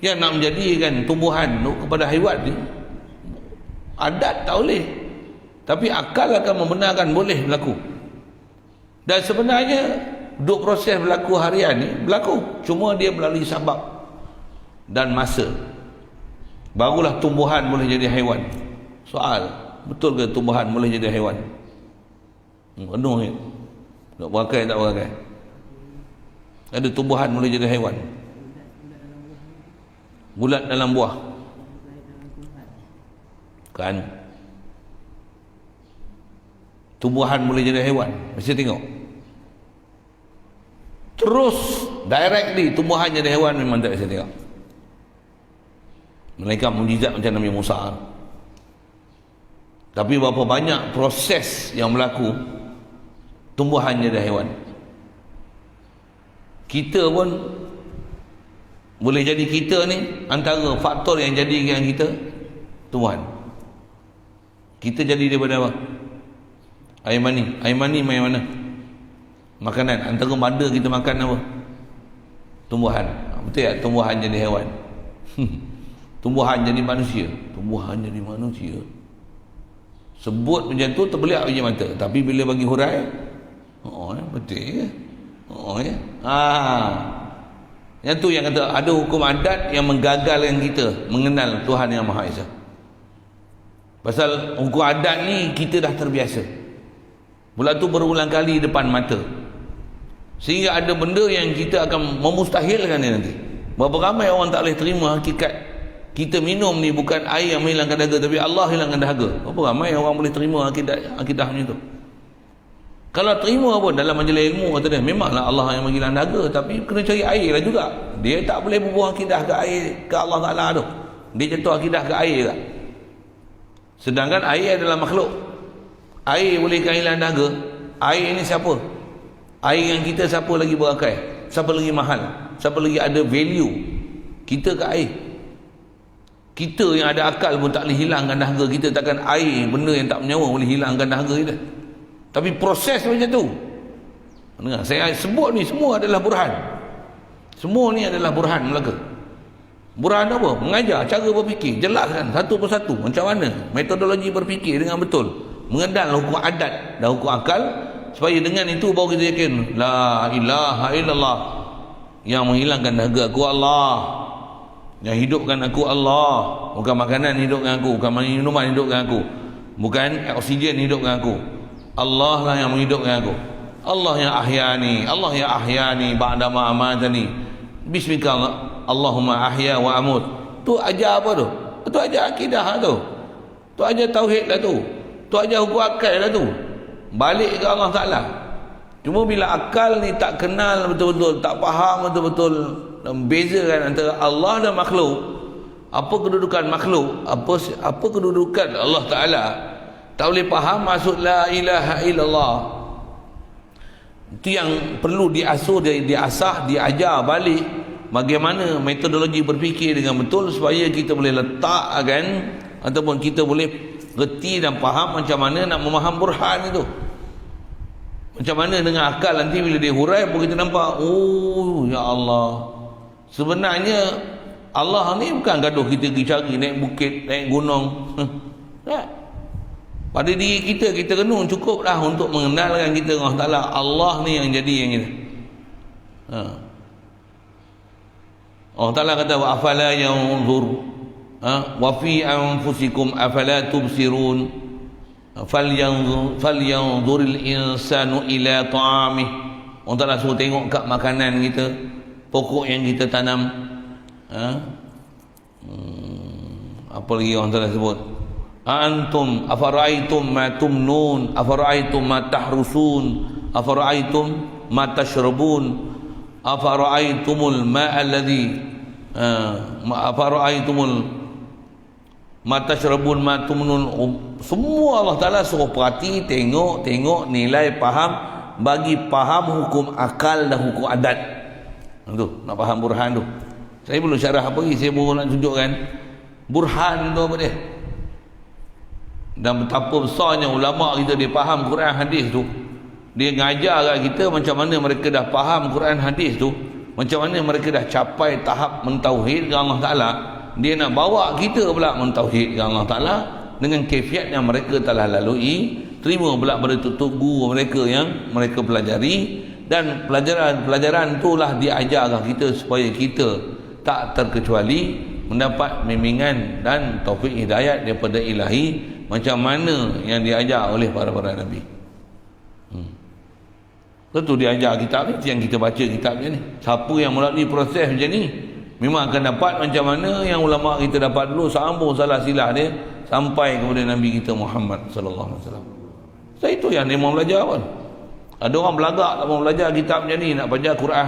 Yang nak menjadikan tumbuhan kepada haiwan ni, adat tak boleh, tapi akal akan membenarkan boleh berlaku. Dan sebenarnya duk proses berlaku harian ni berlaku, cuma dia melalui sebab dan masa. Barulah tumbuhan boleh jadi haiwan. Soal, betul ke tumbuhan boleh jadi haiwan? Penuh ni. Tak berakai tak berakai. Ada tumbuhan boleh jadi haiwan. Bulat dalam buah. Kan? Tumbuhan boleh jadi haiwan. Mesti tengok. Terus directly tumbuhan jadi haiwan memang tak bisa tengok. Malaikat mujizat macam Nabi Musa. Tapi berapa banyak proses yang berlaku tumbuhan jadi haiwan. Kita pun boleh jadi kita ni, antara faktor yang jadikan kita tumbuhan. Kita jadi daripada apa? Air mani. Air mani main mana? Makanan. Antara mada kita makan apa? Tumbuhan. Betul tak? Tumbuhan jadi haiwan. Tumbuhan jadi manusia. Tumbuhan jadi manusia. Sebut macam tu terbeliak biji mata. Tapi bila bagi hurai, betul ke? Ya. Yang tu yang kata ada hukum adat yang menggagalkan kita mengenal Tuhan yang Maha Esa. Pasal hukum adat ni kita dah terbiasa. Pula tu berulang kali depan mata. Sehingga ada benda yang kita akan memustahilkan dia nanti. Berapa ramai orang tak boleh terima hakikat kita minum ni bukan air yang menghilangkan dahaga, tapi Allah hilangkan dahaga. Berapa ramai orang boleh terima akidah macam tu? Kalau terima pun dalam majlis ilmu kata dia, memanglah Allah yang menghilang dahaga, tapi kena cari air lah juga. Dia tak boleh berbuang akidah ke air ke Allah Ta'ala tu. Dia jatuh akidah ke air tak? Sedangkan air adalah makhluk. Air bolehkan hilang dahaga? Air ni siapa? Air yang kita siapa lagi berakai? Siapa lagi mahal? Siapa lagi ada value? Kita ke air? Kita yang ada akal pun tak boleh hilangkan dahaga kita, takkan air, benda yang tak bernyawa, boleh hilangkan dahaga kita. Tapi proses macam tu. Dengar, saya sebut ni semua adalah burhan. Semua ni adalah burhan Melaka. Burhan apa? Mengajar cara berfikir, jelaskan satu persatu macam mana metodologi berfikir dengan betul, mengenal hukum adat dan hukum akal, supaya dengan itu baru kita yakin la ilaha illallah, yang menghilangkan dahaga aku Allah, yang hidupkan aku Allah. Bukan makanan hidupkan aku, bukan minuman hidupkan aku, bukan oksigen hidupkan aku, Allah lah yang menghidupkan aku. Allah yang ahyani ba'da ma amatani. Bismika Allahumma ahya wa amut. Tu ajar apa tu? Tu ajar akidah tu. Tu ajar tauhid lah tu. Tu ajar hukum akal lah tu. Balik ke Allah Ta'ala. Cuma bila akal ni tak kenal betul-betul, tak faham betul-betul, membezakan antara Allah dan makhluk, apa kedudukan makhluk, apa kedudukan Allah Ta'ala, tak boleh faham maksud la ilaha illallah. Itu yang perlu diasah, diajar balik bagaimana metodologi berfikir dengan betul supaya kita boleh letakkan ataupun kita boleh reti dan faham macam mana nak memaham burhan itu. Macam mana dengan akal nanti bila dia hurai pun kita nampak, oh ya Allah, sebenarnya Allah ni bukan gaduh kita pergi cari naik bukit, naik gunung. Tak. Pada diri kita renung cukuplah untuk mengenalkan kita Allah Ta'ala. Allah ni yang jadi yang kita. Allah Ta'ala kata wa afala yanzur wa fi anfusikum afala tubsirun. Falyanzuril insanu ila ta'amih. Allah Ta'ala suruh tengok kat makanan kita, pokok yang kita tanam. Apa lagi Allah Ta'ala sebut? Antum afara'aitum ma tumnun afara'aitum ma tahrusun afara'aitum ma tashrabun afara'aitumul ma'a alladhi afara'aitumul ma tashrabun ma tumnun. Semua Allah Ta'ala suruh perhati, tengok nilai, faham, bagi faham hukum akal dan hukum adat. Tu nak faham burhan tu. Saya belum syarah apa lagi, saya baru nak tunjukkan burhan tu apa dia. Dan betapa besarnya ulama kita dia faham Quran hadis tu. Dia ngajar kat kita macam mana mereka dah faham Quran hadis tu, macam mana mereka dah capai tahap mentauhidkan Allah Ta'ala. Dia nak bawa kita pula mentauhidkan Allah Ta'ala dengan kaifiat yang mereka telah lalui, terima pula pada tutup guru mereka yang mereka pelajari, dan pelajaran itulah diajarkan kita supaya kita tak terkecuali mendapat bimbingan dan taufik hidayat daripada ilahi macam mana yang diajar oleh para nabi. Tentu diajar kitab ni, yang kita baca kitabnya ni. Siapa yang melalui proses macam ni memang akan dapat macam mana yang ulama kita dapat dulu, sambung salah silah dia sampai kepada Nabi kita Muhammad sallallahu alaihi wasallam. So itu yang dia mau belajar pun. Ada orang belagak tak mau belajar kitab macam ni, nak baca Quran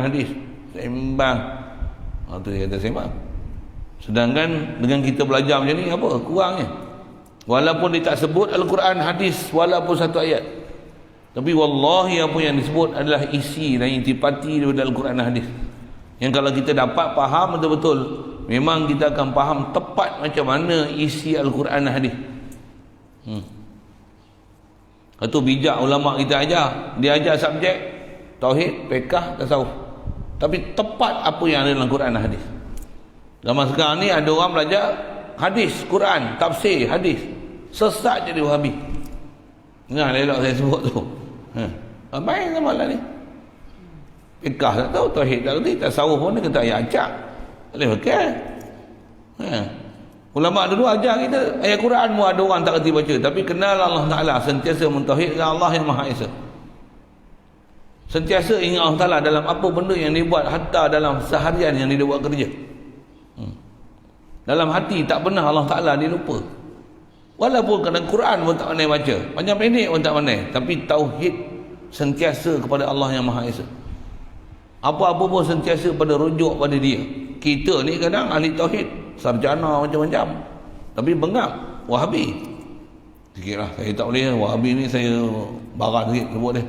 hadis. Sembang. Tu dia kata sembang. Sedangkan dengan kita belajar macam ni apa kurangnya? Walaupun dia tak sebut Al-Quran hadis walaupun satu ayat, tapi wallahi apa yang disebut adalah isi dan intipati daripada Al-Quran dan hadis, yang kalau kita dapat faham betul-betul, memang kita akan faham tepat macam mana isi Al-Quran dan hadis. Itu bijak ulama kita ajar. Dia ajar subjek tauhid, fiqh, tasawuf, tapi tepat apa yang ada dalam Quran dan hadis. Zaman sekarang ni ada orang belajar hadis, Quran, tafsir hadis, sesat jadi Wahabi. Ingat elok saya sebut tu. Main sama lah ni. Fiqh tak tahu, tauhid tak tahu, tasawuf pun dia kata ayat acak. Boleh pakai. Ulama dulu ajar kita ayat Quran pun ada orang tak kerti baca, tapi kenal Allah Ta'ala, sentiasa mentauhidkan Allah yang Maha Esa. Sentiasa ingat Allah Ta'ala dalam apa benda yang dia buat, hatta dalam seharian yang dia buat kerja. Dalam hati tak pernah Allah Ta'ala dia lupa. Walaupun kadang Quran pun tak pandai baca, panjang pendek pun tak pandai, tapi tauhid sentiasa kepada Allah yang Maha Esa. Apa-apa pun sentiasa pada rujuk pada dia. Kita ni kadang ahli tauhid, sarjana macam-macam, tapi bengap Wahabi. Sikitlah, saya tak boleh Wahabi ni, saya barang sikit sebut dia.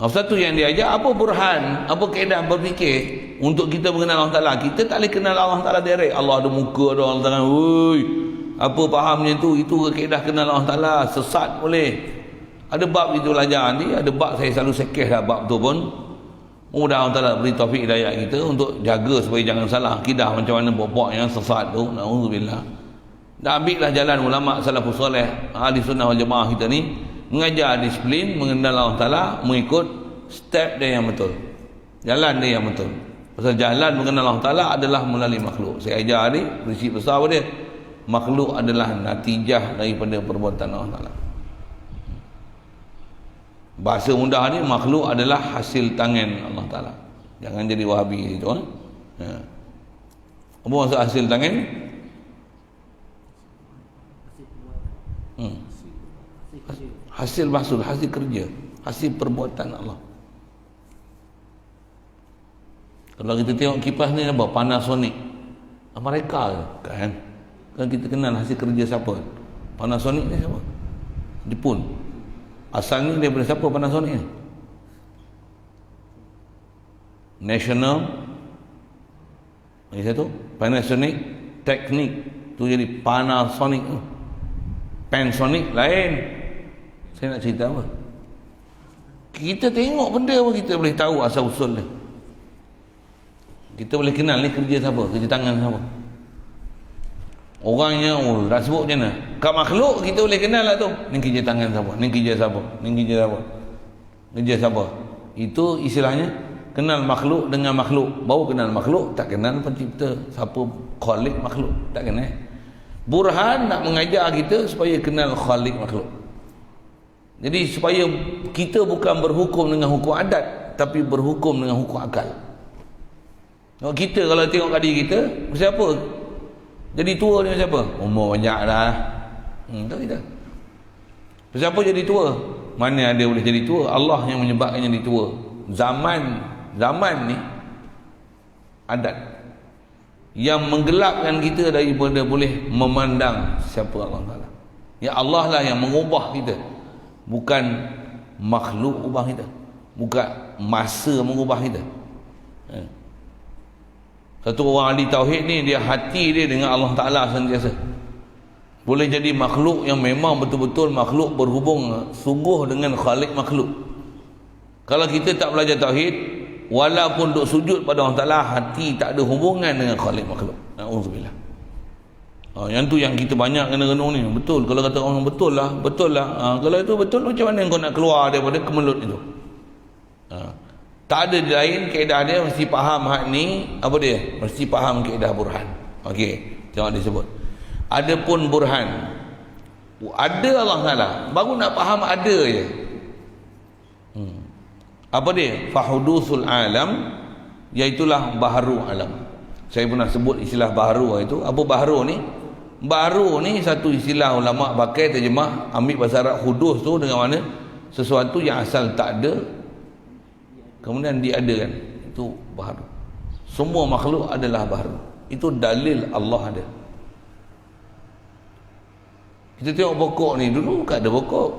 Satu yang dia ajar apa burhan, apa kaedah berfikir untuk kita mengenal Allah Ta'ala. Kita tak boleh kenal Allah Ta'ala direct. Allah ada muka, ada Allah Ta'ala. Woi, apa fahamnya itu kaedah kenal Allah Ta'ala. Sesat boleh. Ada bab itu belajar nanti, ada bab saya selalu sekeh lah bab tu pun. Mudah Allah Ta'ala beri taufik hidayah kita untuk jaga supaya jangan salah akidah macam mana buat yang sesat tu. Na'udzubillah. Dan ambillah jalan ulama salafus soleh, ahli sunnah wal jamaah kita ni, mengajar disiplin, mengenal Allah Ta'ala, mengikut step dia yang betul, jalan dia yang betul. Pasal jalan mengenal Allah Ta'ala adalah melalui makhluk. Saya ajar ni, prinsip besar pada dia. makhluk adalah natijah daripada perbuatan Allah Ta'ala. Bahasa mudah ni, makhluk adalah hasil tangan Allah Ta'ala. Jangan jadi Wahabi itu. Apa maksud hasil tangan? Hasil mahsul, hasil kerja, hasil perbuatan Allah. Kalau kita tengok kipas ni apa? Panasonic. Amerika kan? Kan kita kenal hasil kerja siapa? Panasonic ni siapa? Jepun. Asalnya daripada siapa Panasonic ni? National satu Panasonic Technique tu jadi Panasonic tu. Panasonic lain. Saya nak cerita apa? Kita tengok benda apa kita boleh tahu asal usul dia. Kita boleh kenal ni kerja siapa, kerja tangan siapa. Orangnya dah sebut macam mana? Kat makhluk kita boleh kenal lah tu. Ni kerja tangan siapa, ni kerja siapa, ni kerja siapa. Kerja siapa? Itu istilahnya kenal makhluk dengan makhluk. Baru kenal makhluk, tak kenal pencipta. Siapa khalik makhluk, tak kenal. Burhan nak mengajar kita supaya kenal khalik makhluk. Jadi supaya kita bukan berhukum dengan hukum adat, tapi berhukum dengan hukum akal. Kita kalau tengok adik kita, siapa jadi tua ni, siapa? Umur banyak dah. Tak kita. Siapa jadi tua? Mana ada boleh jadi tua? Allah yang menyebabkan jadi tua. Zaman ni adat yang menggelapkan kita daripada boleh memandang siapa Allah Ta'ala. Ya Allah lah yang mengubah kita, bukan makhluk ubah kita, bukan masa mengubah kita. Satu orang ahli tauhid ni, dia hati dia dengan Allah Ta'ala sentiasa. Boleh jadi makhluk yang memang betul-betul makhluk berhubung sungguh dengan khalik makhluk. Kalau kita tak belajar tauhid, walaupun duk sujud pada Allah Ta'ala, hati tak ada hubungan dengan khalik makhluk. Na'udzubillah. Yang tu yang kita banyak kena renung ni. Betul, kalau kata orang betul lah. Kalau itu betul, macam mana kau nak keluar daripada kemelut itu? Tak ada lain, kaedah dia mesti faham hak ni. Apa dia? Mesti faham kaedah burhan. Okey, tengok dia sebut. Adapun burhan, ada Allah Ta'ala, baru nak faham ada je. Apa dia? Fahudusul alam, iaitulah baharu alam. Saya pernah sebut istilah baharu itu. Apa baharu ni? Baharu ni satu istilah ulama pakai terjemah, ambil bahasa Arab hudus tu dengan mana? Sesuatu yang asal tak ada kemudian diadakan. Itu baharu. Semua makhluk adalah baharu. Itu dalil Allah ada. Kita tengok pokok ni, dulu bukan ada pokok.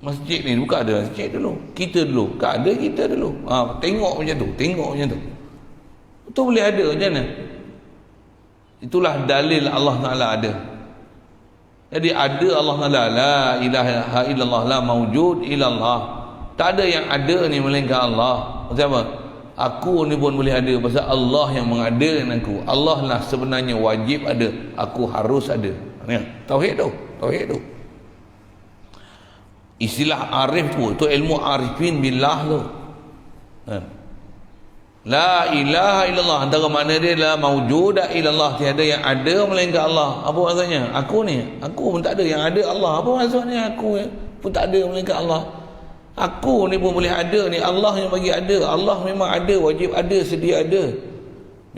Masjid ni bukan ada masjid dulu. Kita dulu bukan ada kita dulu. Tengok macam tu, itu boleh ada macam mana? Itulah dalil Allah Ta'ala ada. Jadi ada Allah Ta'ala, la ilaha illallah, la mawjud illallah. Tak ada yang ada ni melainkan Allah. Pasal apa? Aku ni pun boleh ada pasal Allah yang mengadakan aku. Allah lah sebenarnya wajib ada, aku harus ada. Tauhid tu. Istilah arif tu ilmu arifin billah tu. La ilaha illallah, antara makna dia la mawjuda illallah, tiada yang ada melainkan Allah. Apa maksudnya? Aku pun tak ada, yang ada Allah. Apa maksudnya aku pun tak ada melainkan Allah? Aku ni pun boleh ada ni, Allah yang bagi ada. Allah memang ada, wajib ada, sedia ada.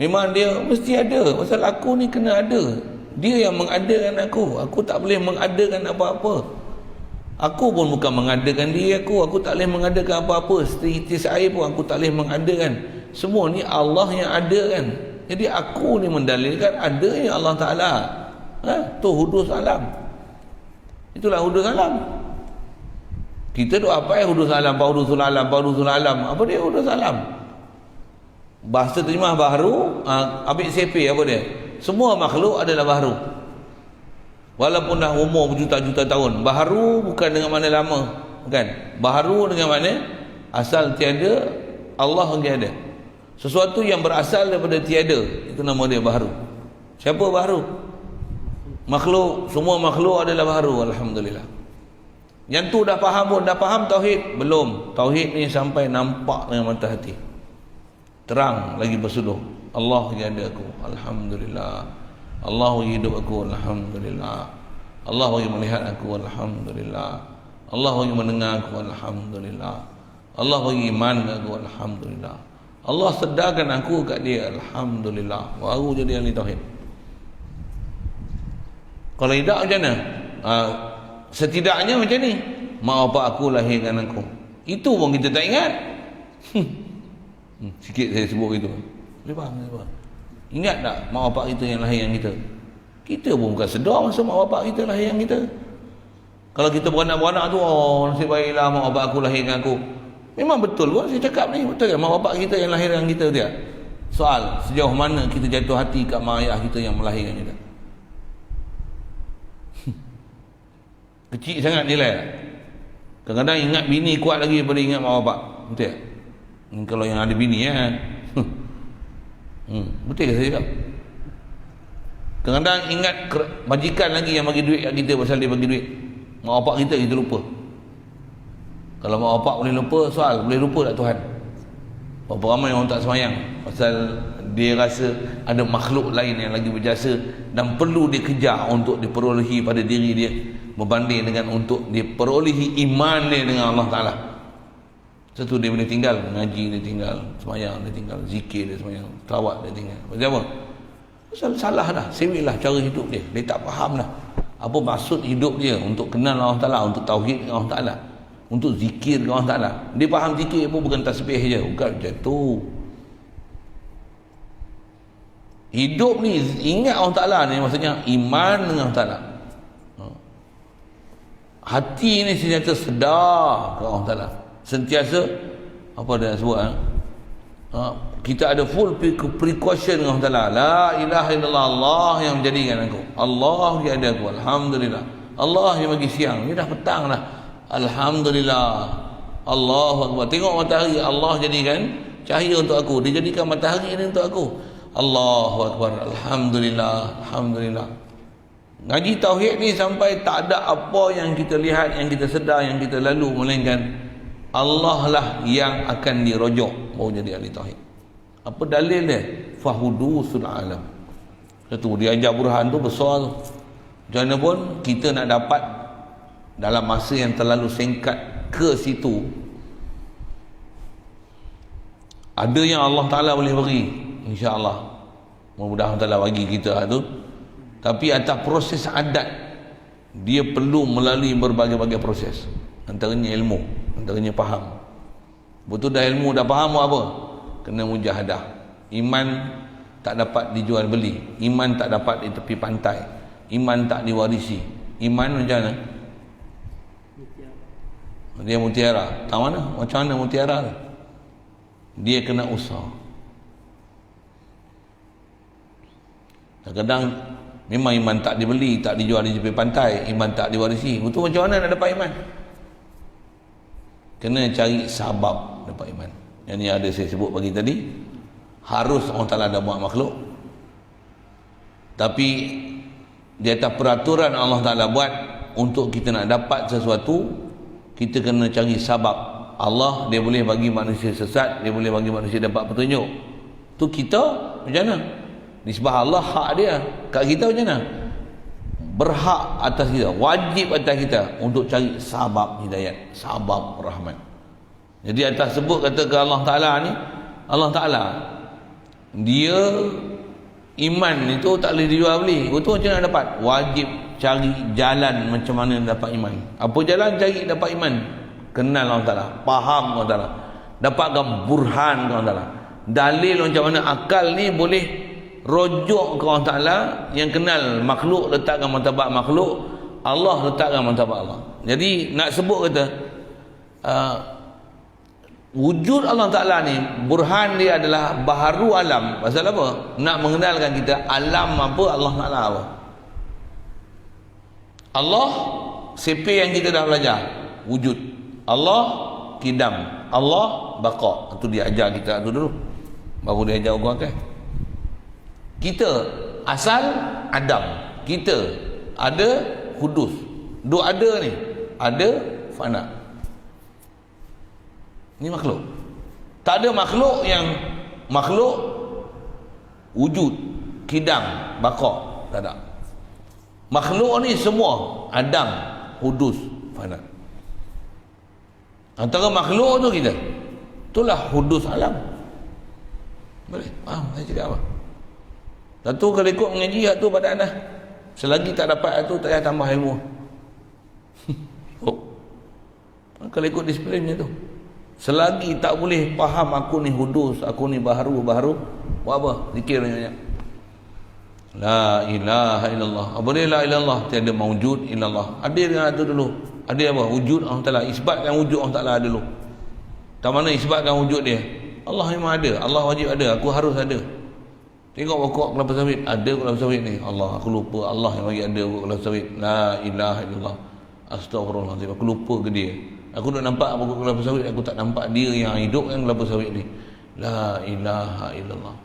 Memang dia mesti ada. Pasal aku ni kena ada. Dia yang mengadakan aku. Aku tak boleh mengadakan apa-apa. Aku pun bukan mengadakan diri aku. Aku tak boleh mengadakan apa-apa. Setitis air pun aku tak boleh mengadakan. Semua ni Allah yang adakan. Jadi aku ni mendalilkan adanya Allah Ta'ala. Tu hudus alam. Itulah hudus alam. Kita duk apa hudus alam, paudusul alam. Apa dia hudus alam? Bahasa terjemah baharu, ambil CP apa dia? Semua makhluk adalah baharu. Walaupun dah umur berjuta-juta tahun. Baharu bukan dengan mana lama, bukan. Baharu dengan mana asal tiada, Allah yang ada. Sesuatu yang berasal daripada tiada, itu nama dia baharu. Siapa baharu? Makhluk. Semua makhluk adalah baharu. Alhamdulillah. Yang tu dah faham pun, dah faham tauhid? Belum. Tauhid ni sampai nampak dengan mata hati. Terang lagi bersuduh. Allah yang ada aku. Alhamdulillah. Allah bagi hidup aku, alhamdulillah. Allah bagi melihat aku, alhamdulillah. Allah bagi mendengar aku, alhamdulillah. Allah bagi iman aku, alhamdulillah. Allah sedarkan aku kat dia, alhamdulillah. Baru jadi ahli tauhid. Kalau tidak macam mana? Setidaknya macam ni, mak bapak aku lahirkan aku. Itu pun kita tak ingat. Sikit saya sebut itu. Boleh faham? Ingat tak mak bapak kita yang lahirkan kita? Kita pun bukan sedar masa mak bapak kita lahirkan kita. Kalau kita beranak-beranak tu, oh nasib baiklah mak bapak aku lahirkan aku. Memang betul pun saya cakap ni. Betul kan mak bapak kita yang lahirkan kita dia? Soal, sejauh mana kita jatuh hati kat mak ayah kita yang melahirkan kita? Kecil sangat nilai. Kadang-kadang ingat bini kuat lagi daripada ingat mak bapak. Betul tak? Kalau yang ada bini betul ke saya cakap? Kadang-kadang ingat majikan lagi yang bagi duit kat kita pasal dia bagi duit. Mak bapak kita lupa. Kalau mak bapak boleh lupa, soal boleh lupa tak Tuhan? Berapa ramai orang tak semayang pasal dia rasa ada makhluk lain yang lagi berjasa dan perlu dia kejar untuk diperolehi pada diri dia, berbanding dengan untuk diperolehi iman dia dengan Allah Ta'ala. Satu dia boleh tinggal mengaji, dia tinggal semayang, dia tinggal zikir, dia semayang selawat, dia tinggal macam apa? Pasal salah dah, seweklah cara hidup dia. Dia tak faham dah apa maksud hidup dia, untuk kenal Allah Ta'ala, untuk tauhid dengan Allah Ta'ala, untuk zikir dengan Allah Ta'ala. Dia faham zikir pun bukan tasbih je, bukan macam tu. Hidup ni ingat Allah Ta'ala ni maksudnya iman dengan Allah Ta'ala. Hati ni sentiasa sedar ke Allah Ta'ala, sentiasa apa dia sebut kita ada full precaution dengan Allah Ta'ala. La ilaha illallah, Allah yang menjadikan aku, Allah yang ada aku, alhamdulillah. Allah yang bagi siang, ni dah petang dah, alhamdulillah. Allahu Akbar. Tengok matahari, Allah jadikan cahaya untuk aku, dia jadikan matahari ni untuk aku. Allahu Akbar, alhamdulillah, alhamdulillah. Ngaji tauhid ni sampai tak ada apa yang kita lihat, yang kita sedar, yang kita lalu, melainkan Allah lah yang akan dirojok baru jadi ahli tauhid. Apa dalil dia? Fahudusul alam. Satu dia ajar burhan tu besar tu. Macam mana pun kita nak dapat dalam masa yang terlalu singkat ke situ, ada yang Allah Ta'ala boleh beri, insya-Allah. Mudah-mudahan Allah Ta'ala bagi kita tu. Tapi atas proses adat, dia perlu melalui berbagai-bagai proses. Antaranya ilmu, antaranya faham. Betul dah ilmu, dah faham apa? Kena mujahadah. Iman tak dapat dijual beli, iman tak dapat di tepi pantai, iman tak diwarisi. Iman macam mana? Dia mutiara. Tahu mana? Macam mana mutiara tu? Dia kena usaha. Kadang-kadang memang iman tak dibeli, tak dijual di tepi pantai, iman tak diwarisi. Betul, macam mana nak dapat iman? Kena cari sabab dapat iman. Yang ni ada saya sebut pagi tadi. Harus Allah Ta'ala ada buat makhluk, tapi di atas peraturan Allah Ta'ala buat, untuk kita nak dapat sesuatu, kita kena cari sabab. Allah dia boleh bagi manusia sesat, dia boleh bagi manusia dapat petunjuk. Tu kita macam mana? Nisbah Allah hak dia, kat kita macam mana? Berhak atas kita, wajib atas kita untuk cari sabab hidayat, sabab rahmat. Jadi atas sebut kata ke Allah Ta'ala ni, Allah Ta'ala dia iman itu tak boleh dijual beli. Betul, macam mana dapat? Wajib cari jalan macam mana dapat iman. Apa jalan cari dapat iman? Kenal Allah Ta'ala, faham Allah Ta'ala, dapatkan burhan Allah Ta'ala, dalil macam mana akal ni boleh rojok ke Allah Ta'ala. Yang kenal makhluk letakkan martabat makhluk, Allah letakkan martabat Allah. Jadi nak sebut kata wujud Allah Ta'ala ni, burhan dia adalah baharu alam. Pasal apa? Nak mengenalkan kita alam apa, Allah Ta'ala apa. Allah CP yang kita dah belajar, wujud. Allah kidam, Allah baqa. Itu dia ajar kita tu dulu, baru dia ajar orang kan. Kita asal Adam, kita ada hudus. Dua ada ni, ada fana. Ini makhluk. Tak ada makhluk yang makhluk wujud, kidam, baqa. tak ada. Makhluk ni semua Adam, hudus, fana. Antara makhluk tu kita, itulah hudus alam. Boleh? Faham saya cakap apa? Satu kalau ikut mengaji hak tu pada anda. Selagi tak dapat hak tu, tak payah tambah ilmu. Oh. Kalau ikut disiplin macam tu. Selagi tak boleh faham aku ni hudus, aku ni baharu, buat apa? Zikir banyak-banyak. La ilaha illallah. Apa dia la ilaha illallah? Tiada mawujud illallah. Ada dengan itu dulu. Ada apa? Wujud Allah Ta'ala. Isbatkan wujud Allah Ta'ala dulu. Tak mana isbatkan wujud dia? Allah memang ada. Allah wajib ada. Aku harus ada. Tengok pokok kelapa sawit. Ada kelapa sawit ni. Allah, aku lupa. Allah yang bagi ada kelapa sawit. La ilaha illallah. Astaghfirullahaladzim. Aku lupa ke dia. Aku nak nampak pokok kelapa sawit. Aku tak nampak dia yang hidup yang kelapa sawit ni. La ilaha illallah.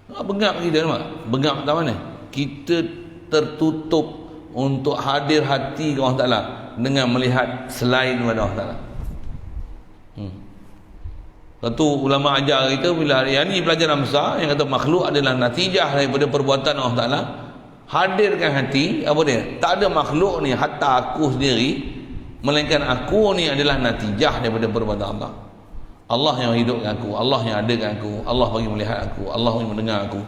Bengap kita nampak? Bengap tak mana? Kita tertutup untuk hadir hati ke Allah Ta'ala dengan melihat selain pada Allah Ta'ala. Satu ulama ajar kita bila yang ni pelajaran besar yang kata makhluk adalah natijah daripada perbuatan Allah Ta'ala. Hadirkan hati, apa dia? Tak ada makhluk ni hatta aku sendiri, melainkan aku ni adalah natijah daripada perbuatan Allah. Allah yang hidupkan aku, Allah yang adakan aku, Allah bagi melihat aku, Allah bagi mendengar aku,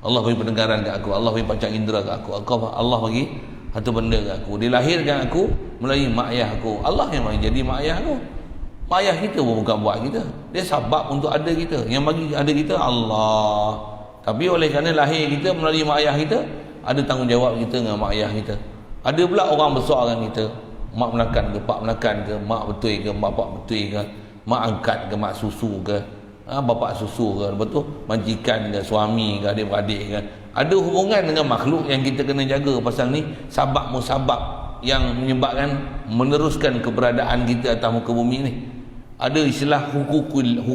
Allah bagi pendengaran kat aku, Allah bagi panca indera kat aku, Allah bagi satu benda kat aku, dilahirkan aku melalui mak ayah aku, Allah yang bagi jadi mak ayah aku. Mak ayah kita pun bukan buat kita, dia sebab untuk ada kita, yang bagi ada kita Allah. Tapi oleh kerana lahir kita melalui mak ayah kita, ada tanggungjawab kita dengan mak ayah kita. Ada pula orang besar dengan kita, mak menakan ke, pak menakan ke, mak betul ke, bapak betul ke, mak angkat ke, mak susu ke, bapak susu ke, betul, majikan ke, suami ke, adik-beradik ke. Ada hubungan dengan makhluk yang kita kena jaga pasal ni sabab musabab yang menyebabkan meneruskan keberadaan kita atas muka bumi ni. Ada istilah hukukillah,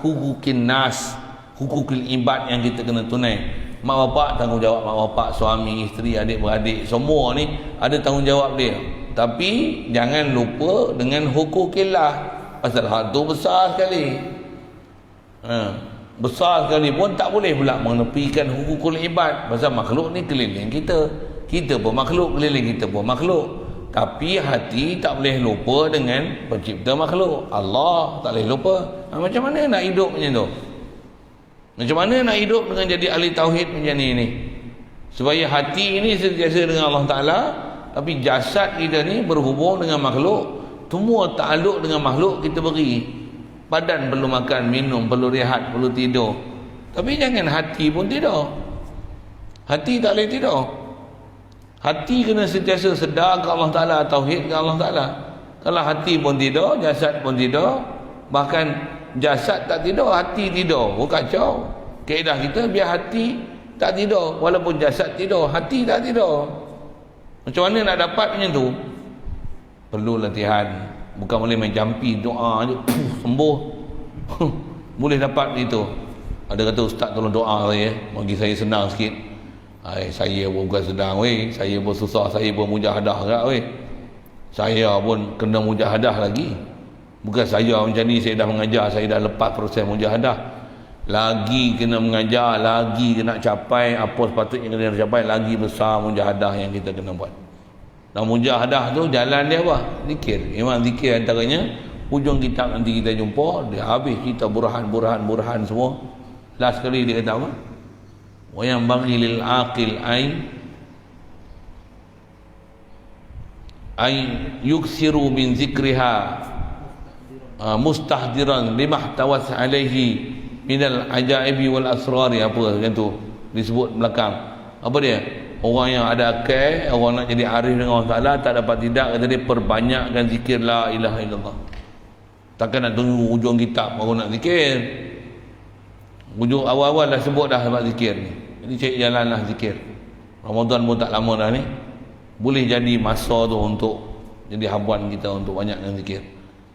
hukukin nas, hukukil ibad yang kita kena tunai. Mak bapak tanggungjawab mak bapak, suami, isteri, adik-beradik, semua ni ada tanggungjawab dia. Tapi jangan lupa dengan hukukillah. Pasal hal tu besar sekali. Besar sekali pun tak boleh pula menepikan hukukul ibad. Pasal makhluk ni keliling kita. Kita pun makhluk, keliling kita pun makhluk. Tapi hati tak boleh lupa dengan pencipta makhluk. Allah tak boleh lupa. Macam mana nak hidup macam tu? Macam mana nak hidup dengan jadi ahli tauhid macam ni? Supaya hati ini sentiasa dengan Allah Ta'ala, tapi jasad kita ni berhubung dengan makhluk. Semua takluk dengan makhluk kita beri. Badan perlu makan, minum, perlu rehat, perlu tidur. Tapi jangan hati pun tidur. Hati tak boleh tidur. Hati kena sentiasa sedar ke Allah Ta'ala, tauhid ke Allah Ta'ala. Kalau hati pun tidur, jasad pun tidur, bahkan jasad tak tidur, hati tidur. Oh, kacau. Kaedah kita biar hati tak tidur, walaupun jasad tidur, hati tak tidur. Macam mana nak dapat macam tu? Perlu latihan. Bukan boleh main jampi doa je sembuh. Boleh dapat itu. Ada kata ustaz tolong doa saya, bagi saya senang sikit. Saya pun bukan sedang weh, saya pun susah, saya pun mujahadah agak weh. Saya pun kena mujahadah lagi. Bukan saya macam ni saya dah mengajar, saya dah lepas proses mujahadah. Lagi kena mengajar, lagi kena capai apa sepatutnya kena capai, lagi besar mujahadah yang kita kena buat. Dan mujahadah tu jalan dia apa? Zikir. Memang zikir antaranya. Hujung kitab nanti kita jumpa, dia habis kita burhan semua. Last sekali dia kata apa? Wa yang bagi lil aqil ay yuksiru min zikriha mustahdiran limahtawas alaihi minal ajaibi wal asrari, apa macam tu disebut belakang. Apa dia? Orang yang ada akal, orang nak jadi arif dengan Allah Ta'ala, tak dapat tidak, kata dia perbanyakkan zikir la ilaha illallah. Takkan nak tunggu hujung kitab baru nak zikir. Hujung awal-awal dah sebut dah sebab zikir ni. Jadi cari jalanlah zikir. Ramadan pun tak lama dah ni. Boleh jadi masa tu untuk jadi habuan kita untuk banyakkan zikir.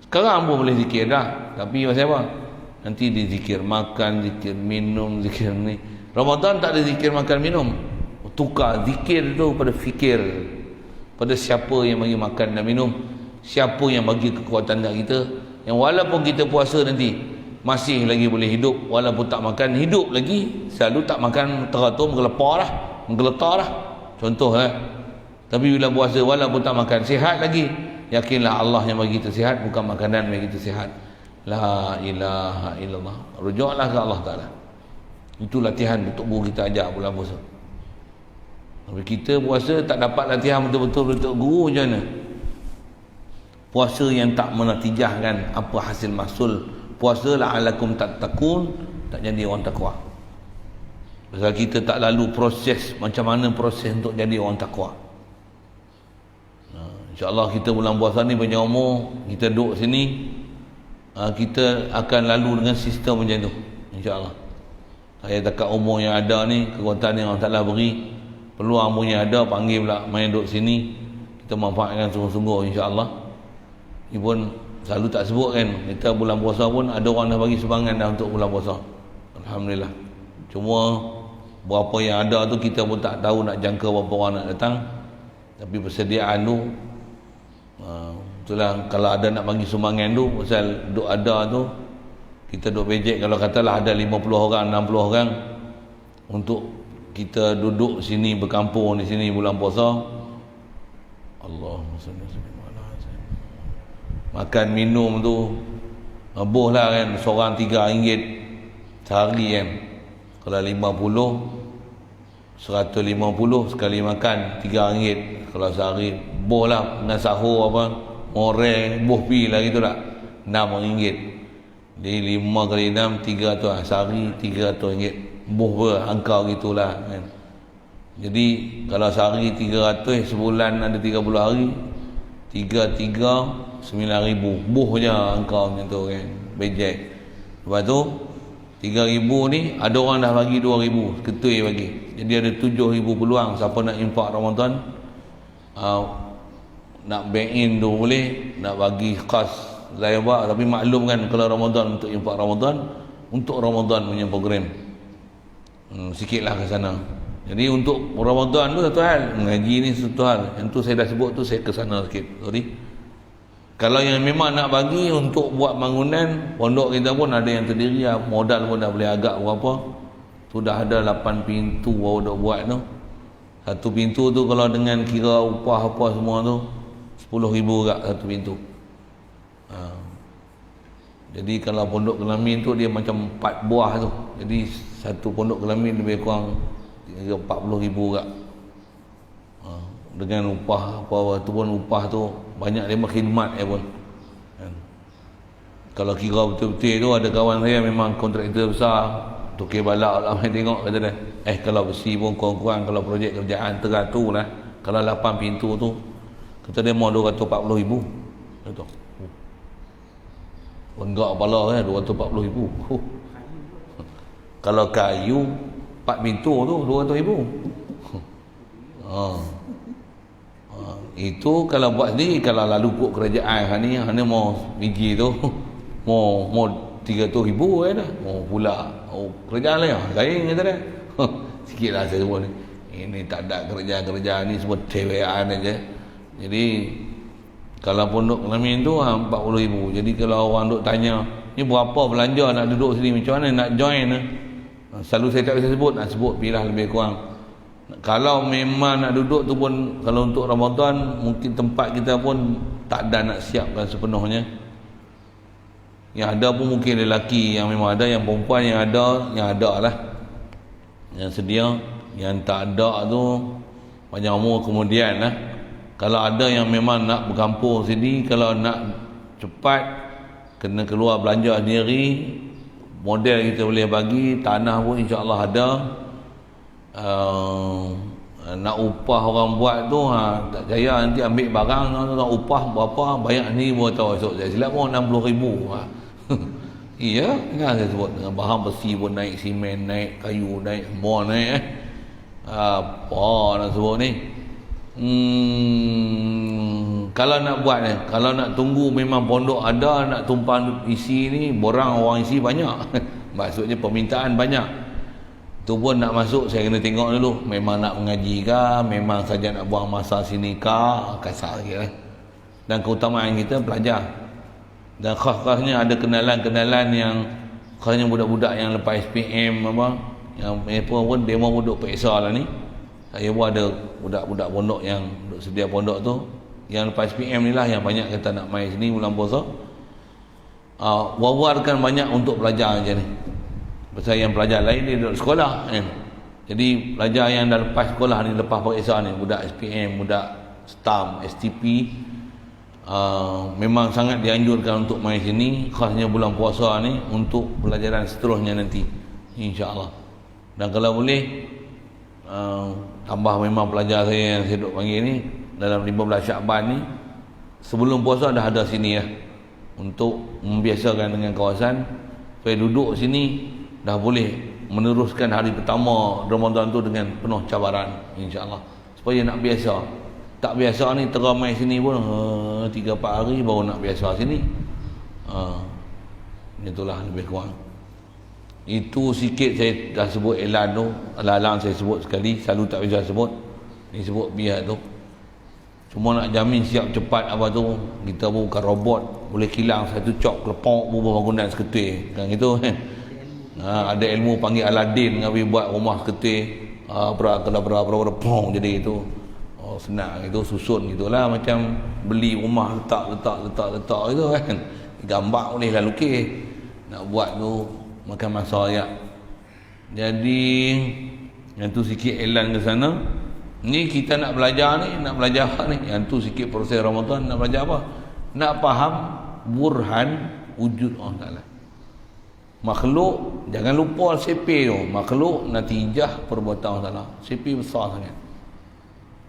Sekarang pun boleh zikir dah, tapi pasal apa? Nanti di zikir makan, zikir minum, zikir ni. Ramadan tak ada zikir makan minum. Tukar zikir tu pada fikir, pada siapa yang bagi makan dan minum, siapa yang bagi kekuatan kat kita, yang walaupun kita puasa nanti masih lagi boleh hidup, walaupun tak makan hidup lagi. Selalu tak makan teratur, berlepar lah, menggeletar lah, contoh lah. Tapi bila puasa walaupun tak makan, sihat lagi, yakinlah Allah yang bagi kita sihat, bukan makanan bagi kita sihat. La ilaha illallah, rujuklah ke Allah Ta'ala. Itu latihan untuk guru kita ajar bulan puasa. Tapi kita puasa tak dapat latihan betul-betul untuk guru, macam mana? Puasa yang tak menatijahkan apa hasil mahsul. Puasa la'alakum tattaqun, tak jadi orang takwa. Pasal kita tak lalu proses, macam mana proses untuk jadi orang takwa. InsyaAllah kita bulan puasa ni punya umur, kita duduk sini, kita akan lalu dengan sistem macam tu, InsyaAllah. Saya dekat umur yang ada ni, kekuatan yang Allah Ta'ala beri, peluang umur yang ada, panggil pula main duduk sini, kita manfaatkan sungguh-sungguh, InsyaAllah. Ini pun selalu tak sebut kan, kita bulan puasa pun ada orang dah bagi sumbangan dah untuk bulan puasa, Alhamdulillah. Cuma berapa yang ada tu kita pun tak tahu nak jangka berapa orang nak datang. Tapi persediaan tu, itulah, kalau ada nak bagi sumbangan tu, pasal duk ada tu, kita duk bejek, kalau katalah ada 50 orang, 60 orang untuk kita duduk sini, berkampung di sini bulan puasa. Allahumma salli ala sayyidina. Makan minum tu boh lah kan, seorang RM3 sehari kan. Kalau 150 sekali makan RM3. Kalau sehari boh lah, dengan sahur apa, oreng boh pi lah gitu lah, RM6. Jadi 5 kali 6 300, sehari RM300 boh ber angka gitulah kan. Jadi kalau sehari 300, sebulan ada 30 hari, 3 9,000 boh je angka macam tu kan, bejek. Lepas tu 3,000 ni ada orang dah bagi 2,000, ketui bagi. Jadi ada 7,000 peluang. Siapa nak infak Ramadan, nak bank in tu boleh, nak bagi khas Zayabak. Tapi maklum kan, kalau Ramadan untuk infak Ramadan, untuk Ramadan punya program, sikitlah ke sana. Jadi untuk Ramadan tu satu hal, mengaji ni satu hal. Yang tu saya dah sebut tu, saya ke sana sikit, sorry. Kalau yang memang nak bagi untuk buat bangunan pondok kita pun ada yang terdiri, modal pun dah boleh agak berapa. Sudah ada 8 pintu baru dah buat tu. Satu pintu tu kalau dengan kira upah apa semua tu 10,000 agak satu pintu. Jadi kalau pondok Kelamin tu dia macam 4 buah tu. Jadi satu pondok Kelamin lebih kurang 40,000 agak. Dengan upah apa tu pun, upah tu banyak dia berkhidmat pun kan. Kalau kira betul-betul tu, ada kawan saya memang kontraktor besar, tukar balak lah, main tengok kata dia, kalau besi pun kurang-kurang, kalau projek kerjaan teratur lah, kalau 8 pintu tu kata dia mau 240,000 kata. Lenggak kepala kan, 240,000. Kalau kayu 4 pintu tu 200,000. Itu kalau buat sendiri. Kalau lalu kok kerajaan ni mau biji tu mau 300,000 dah. Mau pula kerajaan lain kata dia. Sikitlah saya sebut ni. Ini tak ada kerajaan ni, semua tewean aja. Jadi kalau pondok Kelamin tu 40,000. Jadi kalau orang duk tanya, ni berapa belanja nak duduk sini, macam mana nak join, selalu saya tak bisa sebut, nak sebut pilih lebih kurang. Kalau memang nak duduk tu pun, kalau untuk Ramadan mungkin tempat kita pun tak ada nak siapkan sepenuhnya. Yang ada pun mungkin lelaki yang memang ada, yang perempuan yang ada lah, yang sedia. Yang tak ada tu panjang umur kemudian lah. Kalau ada yang memang nak berkampung sini, kalau nak cepat kena keluar belanja sendiri, model kita boleh bagi, tanah pun insya-Allah ada. Nak upah orang buat tu tak jaya, nanti ambil barang nak upah berapa, bayar ni baru tahu. Esok saya silap pun 60,000. Iya, kan saya sebut, dengan bahan besi pun naik, simen naik, kayu naik, semua naik apa nak sebut ni. Kalau nak buat ni, kalau nak tunggu memang pondok ada, nak tumpang isi ni, borang orang isi banyak. Maksudnya permintaan banyak. Tu pun nak masuk, saya kena tengok dulu, memang nak mengaji ke, memang saja nak buang masa sini ke, kasar lagi lah. Dan keutamaan kita belajar. Dan khas-khasnya ada kenalan-kenalan yang khasnya budak-budak yang lepas SPM apa, yang apa pun demo pun duk peksa lah ni. Saya pun ada budak-budak pondok yang duk sedia pondok tu, yang lepas PM ni lah yang banyak kata nak mai sini bulan puasa. Wawarkan banyak untuk pelajar macam ni. Pasal yang pelajar lain dia duduk sekolah kan. Jadi pelajar yang dah lepas sekolah ni, lepas peperiksaan ni, budak SPM, budak STAM, STP, memang sangat dianjurkan untuk mai sini, khasnya bulan puasa ni, untuk pelajaran seterusnya nanti, insya-Allah. Dan kalau boleh tambah, memang pelajar saya yang saya duk panggil ni dalam 15 Syakban ni, sebelum puasa dah ada sini ya, untuk membiasakan dengan kawasan supaya duduk sini dah boleh meneruskan hari pertama Ramadan tu dengan penuh cabaran, insya-Allah. Supaya nak biasa. Tak biasa ni teramai sini pun 3-4 hari baru nak biasa sini. Itulah lebih kurang. Itu sikit saya dah sebut elan tu. Alang-alang saya sebut sekali, selalu tak bisa sebut. Ni sebut biar tu. Cuma nak jamin siap cepat apa tu, kita bukan robot, boleh kilang satu cok kelepok bubuh bangunan seketul kan gitu kan. Ada ilmu panggil Aladin ngawi buat rumah seketul, berapa pong jadi itu. Senang itu, susun gitulah, macam beli rumah letak gitu kan. Gambar boleh lah lukis. Nak buat tu makan masa ya. Jadi yang tu sikit elan ke sana. Ni kita nak belajar ni, yang tu sikit proses Ramadan. Nak belajar apa? Nak faham burhan wujud Allah Ta'ala. Makhluk, jangan lupa sepi tu. Makhluk natijah perbuatan Allah Ta'ala. Sepi besar sangat.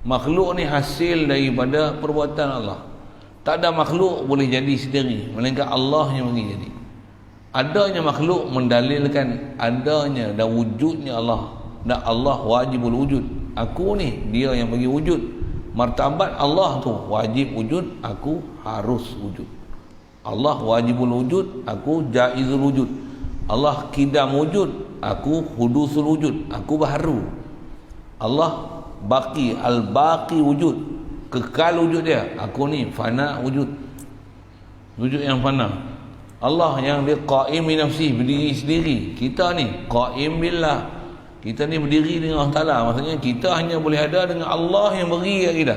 Makhluk ni hasil daripada perbuatan Allah. Tak ada makhluk boleh jadi sendiri, melainkan Allah yang bagi jadi. Adanya makhluk mendalilkan adanya dan wujudnya Allah. Dan Allah wajibul wujud. Aku ni dia yang bagi wujud. Martabat Allah tu wajib wujud, aku harus wujud. Allah wajibul wujud, aku jaizul wujud. Allah kidam wujud, aku hudusul wujud, aku baharu. Allah baqi, al-baqi wujud, kekal wujud dia. Aku ni fana wujud, wujud yang fana. Allah yang dia qaim bi nafsi, berdiri sendiri. Kita ni qaim billah, kita ni berdiri dengan Allah Ta'ala. Maksudnya kita hanya boleh ada dengan Allah yang beri kat kita.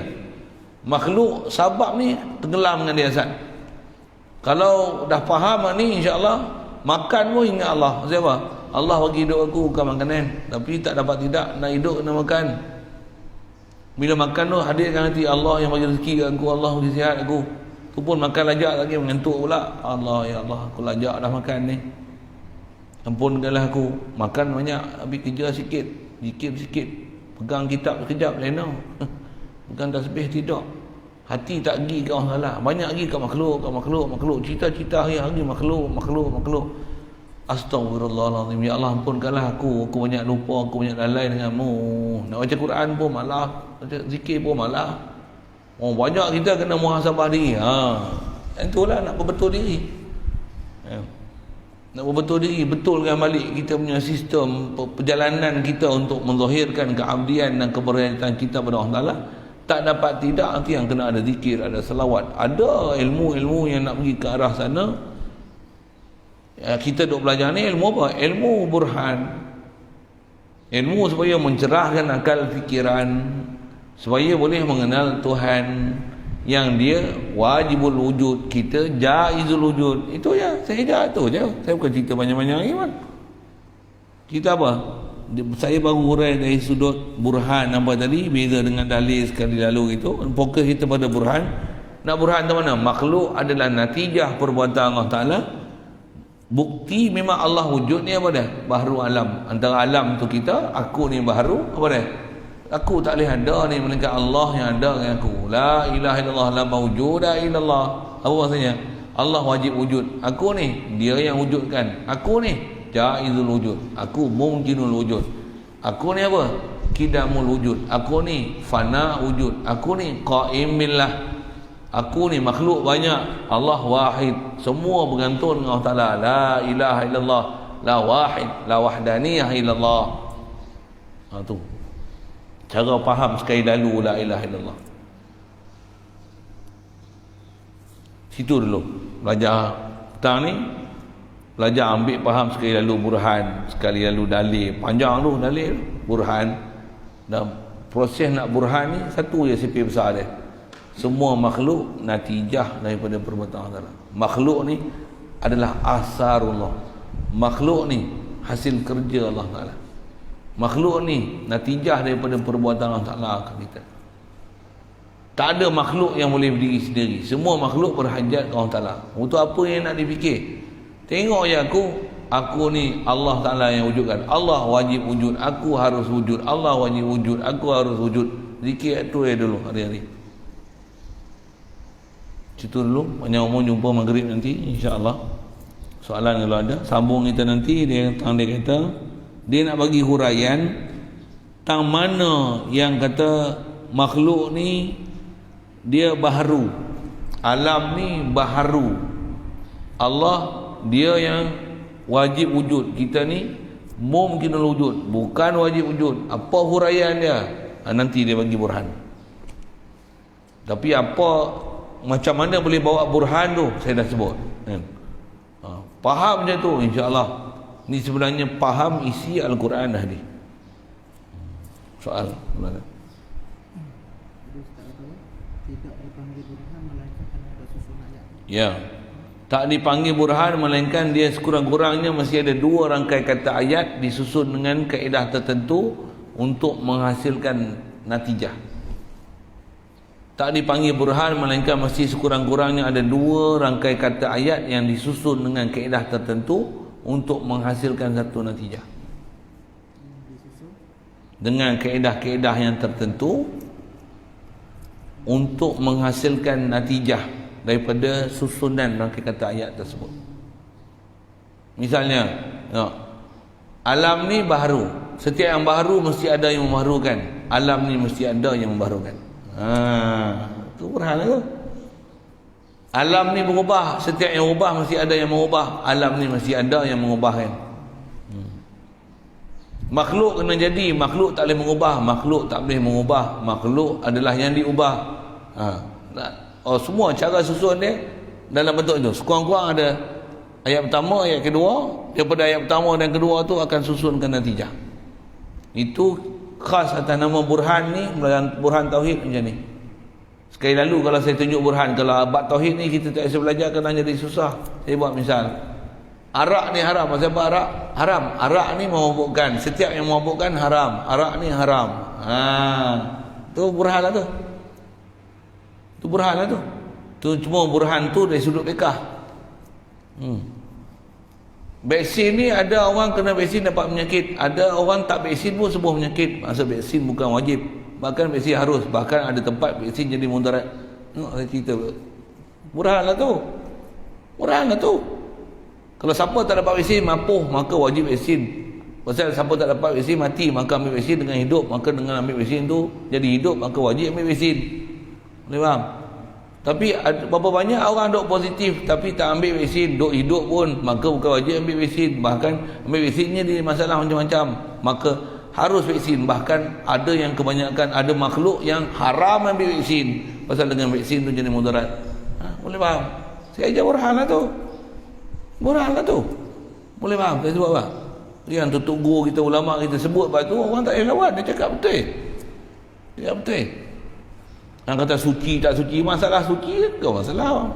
Makhluk sabab ni tenggelam dengan dia Azad. Kalau dah faham ni, insya-Allah makan pun ingat Allah. Siapa? Allah bagi hidup aku bukan makanan, tapi tak dapat tidak nak hidup kena makan. Bila makan tu hadirkan hati Allah yang bagi rezeki kat aku, Allah bagi sihat aku. Tu pun makan lajak lagi, mengantuk pula. Allah, ya Allah, aku lajak dah makan ni. Ampunkanlah aku. Makan banyak tapi kerja sikit, zikir sikit, pegang kitab sekejap lena. Pegang tasbih tidak. Hati tak pergi ke Allah Taala, banyak pergi ke makhluk, cita-cita hari-hari makhluk. Astagfirullahalazim, ya Allah ampunkanlah aku banyak lupa, aku banyak lalai denganmu. Nak baca Quran pun malah, baca zikir pun malah. Banyak kita kena muhasabah diri. Itulah nak berbetul diri. Nak berbetul diri, betulkan balik kita punya sistem perjalanan kita untuk menzahirkan keabdian dan keberhasilan kita pada Allah Taala. Tak dapat tidak, nanti yang kena ada zikir, ada selawat, ada ilmu-ilmu yang nak pergi ke arah sana. Kita duk belajar ni ilmu apa? Ilmu burhan. Ilmu supaya mencerahkan akal fikiran, supaya boleh mengenal Tuhan yang dia wajibul wujud, kita jaizul wujud. Itu ya, saya jatuh je. Saya bukan cerita banyak-banyak lagi kan. Cerita apa? Saya baru hurai dari sudut burhan apa tadi, beza dengan dalil sekali lalu itu. Fokus kita pada burhan. Nak burhan ke mana? Makhluk adalah natijah perbuatan Allah Ta'ala. Bukti memang Allah wujud ni apa dia? Bahru alam. Antara alam tu kita, aku ni bahru, apa dia? Aku tak boleh ada ni, melainkan Allah yang ada dengan aku. La ilaha illallah, la mawjuda illallah. Apa maksudnya? Allah wajib wujud. Aku ni, dia yang wujudkan. Aku ni jaizul wujud, aku mungkinul wujud. Aku ni apa? Kidamul wujud. Aku ni fana wujud. Aku ni qaim billah. Aku ni makhluk banyak. Allah wahid. Semua bergantung dengan Allah Ta'ala. La ilaha illallah, la wahid, la wahdaniyah illallah. Tu cara faham sekali lalu la ilaha illallah. Situ dulu belajar petang ni, belajar ambil faham sekali lalu burhan, sekali lalu dalil, panjang tu dalil burhan, dan proses nak burhan ni satu je sipir besar dia. Semua makhluk natijah daripada perbuatan Allah Ta'ala. Makhluk ni adalah asarullah. Makhluk ni hasil kerja Allah Ta'ala. Makhluk ni natijah daripada perbuatan Allah Ta'ala ke kita. Tak ada makhluk yang boleh berdiri sendiri. Semua makhluk berhajat ke Allah Ta'ala. Untuk apa yang nak dipikir? Tengok je aku ni Allah Ta'ala yang wujudkan. Allah wajib wujud, aku harus wujud. Allah wajib wujud, aku harus wujud. Zikir tu dulu hari-hari. Situ dulu. Banyak umur jumpa maghrib nanti insya-Allah. Soalan kalau ada sambung kita nanti. Dia kata dia nak bagi huraian tang mana yang kata makhluk ni dia baharu, alam ni baharu, Allah dia yang wajib wujud, kita ni mungkin wujud, bukan wajib wujud. Apa huraian dia? Nanti dia bagi burhan. Tapi apa, macam mana boleh bawa burhan tu saya dah sebut kan? Faham je tu insya-Allah. Ni sebenarnya faham isi Al-Quran dah ni. Soal mana? Ya. Tak dipanggil burhan melainkan dia sekurang-kurangnya masih ada 2 rangkai kata ayat disusun dengan kaedah tertentu untuk menghasilkan natijah. Tak dipanggil burhan melainkan masih sekurang-kurangnya ada 2 rangkai kata ayat yang disusun dengan kaedah tertentu untuk menghasilkan satu natijah. Dengan kaedah-kaedah yang tertentu untuk menghasilkan natijah daripada susunan rangkai kata ayat tersebut. Misalnya, alam ni baharu. Setiap yang baharu mesti ada yang membaharukan. Alam ni mesti ada yang membaharukan. Itu burhan tu. Alam ni berubah. Setiap yang berubah mesti ada yang mengubah. Alam ni mesti ada yang mengubahkan. Makhluk kena jadi. Makhluk tak boleh mengubah. Makhluk tak boleh mengubah. Makhluk adalah yang diubah. Semua cara susun dia dalam bentuk itu. Sekurang-kurang ada ayat pertama, ayat kedua. Daripada ayat pertama dan kedua tu akan susunkan natijah. Itu khas atas nama burhan ni. Burhan tauhid macam ni. Sekali lalu kalau saya tunjuk burhan, kalau bab tauhid ni kita tak bisa belajar kerana jadi susah. Saya buat misal, arak ni haram. Pasal apa arak? Haram. Arak ni memabukkan. Setiap yang memabukkan haram. Arak ni haram. Tu burhan lah tu. Tu burhan lah tu. Tu cuma burhan tu dari sudut fiqh. Vaksin ni ada orang kena vaksin dapat penyakit. Ada orang tak vaksin pun sebuah penyakit. Maksud vaksin bukan wajib. Bahkan vaksin harus. Bahkan ada tempat vaksin jadi mudarat. Tengok saya cerita. Burhan lah tu. Burhan lah tu. Kalau siapa tak dapat vaksin mampu, maka wajib vaksin. Pasal siapa tak dapat vaksin mati, maka ambil vaksin dengan hidup. Maka dengan ambil vaksin tu jadi hidup, maka wajib ambil vaksin. Boleh faham? Tapi berapa banyak orang duk positif tapi tak ambil vaksin, duk hidup pun, maka bukan wajib ambil vaksin. Bahkan ambil vaksinnya dia masalah macam-macam, maka harus vaksin. Bahkan ada yang kebanyakan, ada makhluk yang haram ambil vaksin pasal dengan vaksin tu jadi mudarat. Boleh faham? Saya ajar burhan lah tu. Burhan lah tu. Boleh faham? Saya sebut apa? Yang tutup guru kita, ulama kita sebut lepas tu orang tak payah lawan. Dia cakap betul. Dia cakap betul. Yang kata suci tak suci, masalah suci ke masalah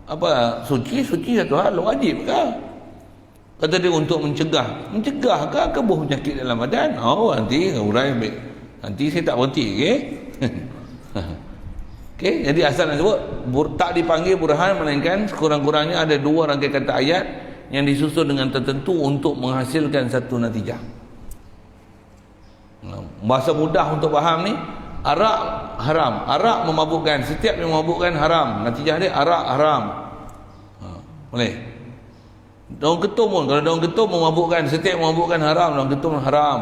apa? Suci satu hal wajib ke? Kata dia untuk mencegah ke kebuh penyakit dalam badan. Nanti urai ambil. Nanti saya tak berhenti, okey? Okey, jadi asal nak sebut tak dipanggil burhan melainkan sekurang-kurangnya ada 2 rangkai kata ayat yang disusun dengan tertentu untuk menghasilkan satu natijah. Bahasa mudah untuk faham ni, arak haram. Arak memabukkan. Setiap yang memabukkan haram. Natijah dia arak haram. Boleh. Daun ketum pun. Kalau daun ketum memabukkan, setiap memabukkan haram. Daun ketum haram.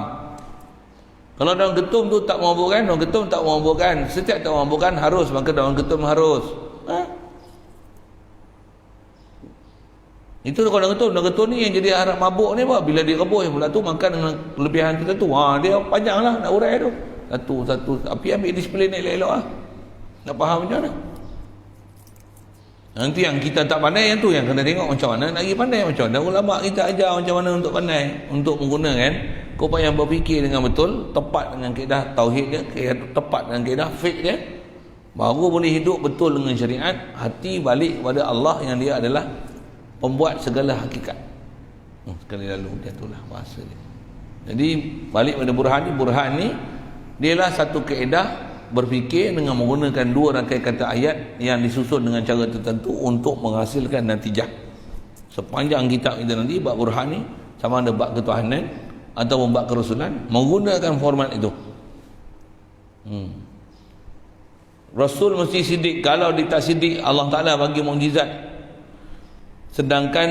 Kalau daun ketum tu tak memabukkan, daun ketum tak memabukkan. Setiap tak memabukkan harus, maka daun ketum harus. Itu kalau daun ketum ni yang jadi haram mabuk ni apa? Bila dia rebus pula tu makan dengan kelebihan tertentu. Dia panjang lah nak urai tu. Satu. Tapi ambil disiplin elok-elok lah. Nak faham macam mana? Nanti yang kita tak pandai yang tu yang kena tengok macam mana nak pergi pandai. Macam mana ulama kita ajar macam mana untuk pandai, untuk menggunakan kau payah berfikir dengan betul, tepat dengan kaedah tauhid dia, tepat dengan kaedah fiqh dia, baru boleh hidup betul dengan syariat. Hati balik kepada Allah yang dia adalah pembuat segala hakikat. Sekali lalu dia itulah bahasa dia. Jadi balik pada burhan ni dialah satu kaedah berfikir dengan menggunakan dua rangkai kata ayat yang disusun dengan cara tertentu untuk menghasilkan natijah. Sepanjang kitab kita nanti bab burhan ni, sama ada bab ketuhanan atau bab kerasulan, menggunakan format itu. Rasul mesti sidik. Kalau dia tak sidik, Allah Ta'ala bagi mukjizat, sedangkan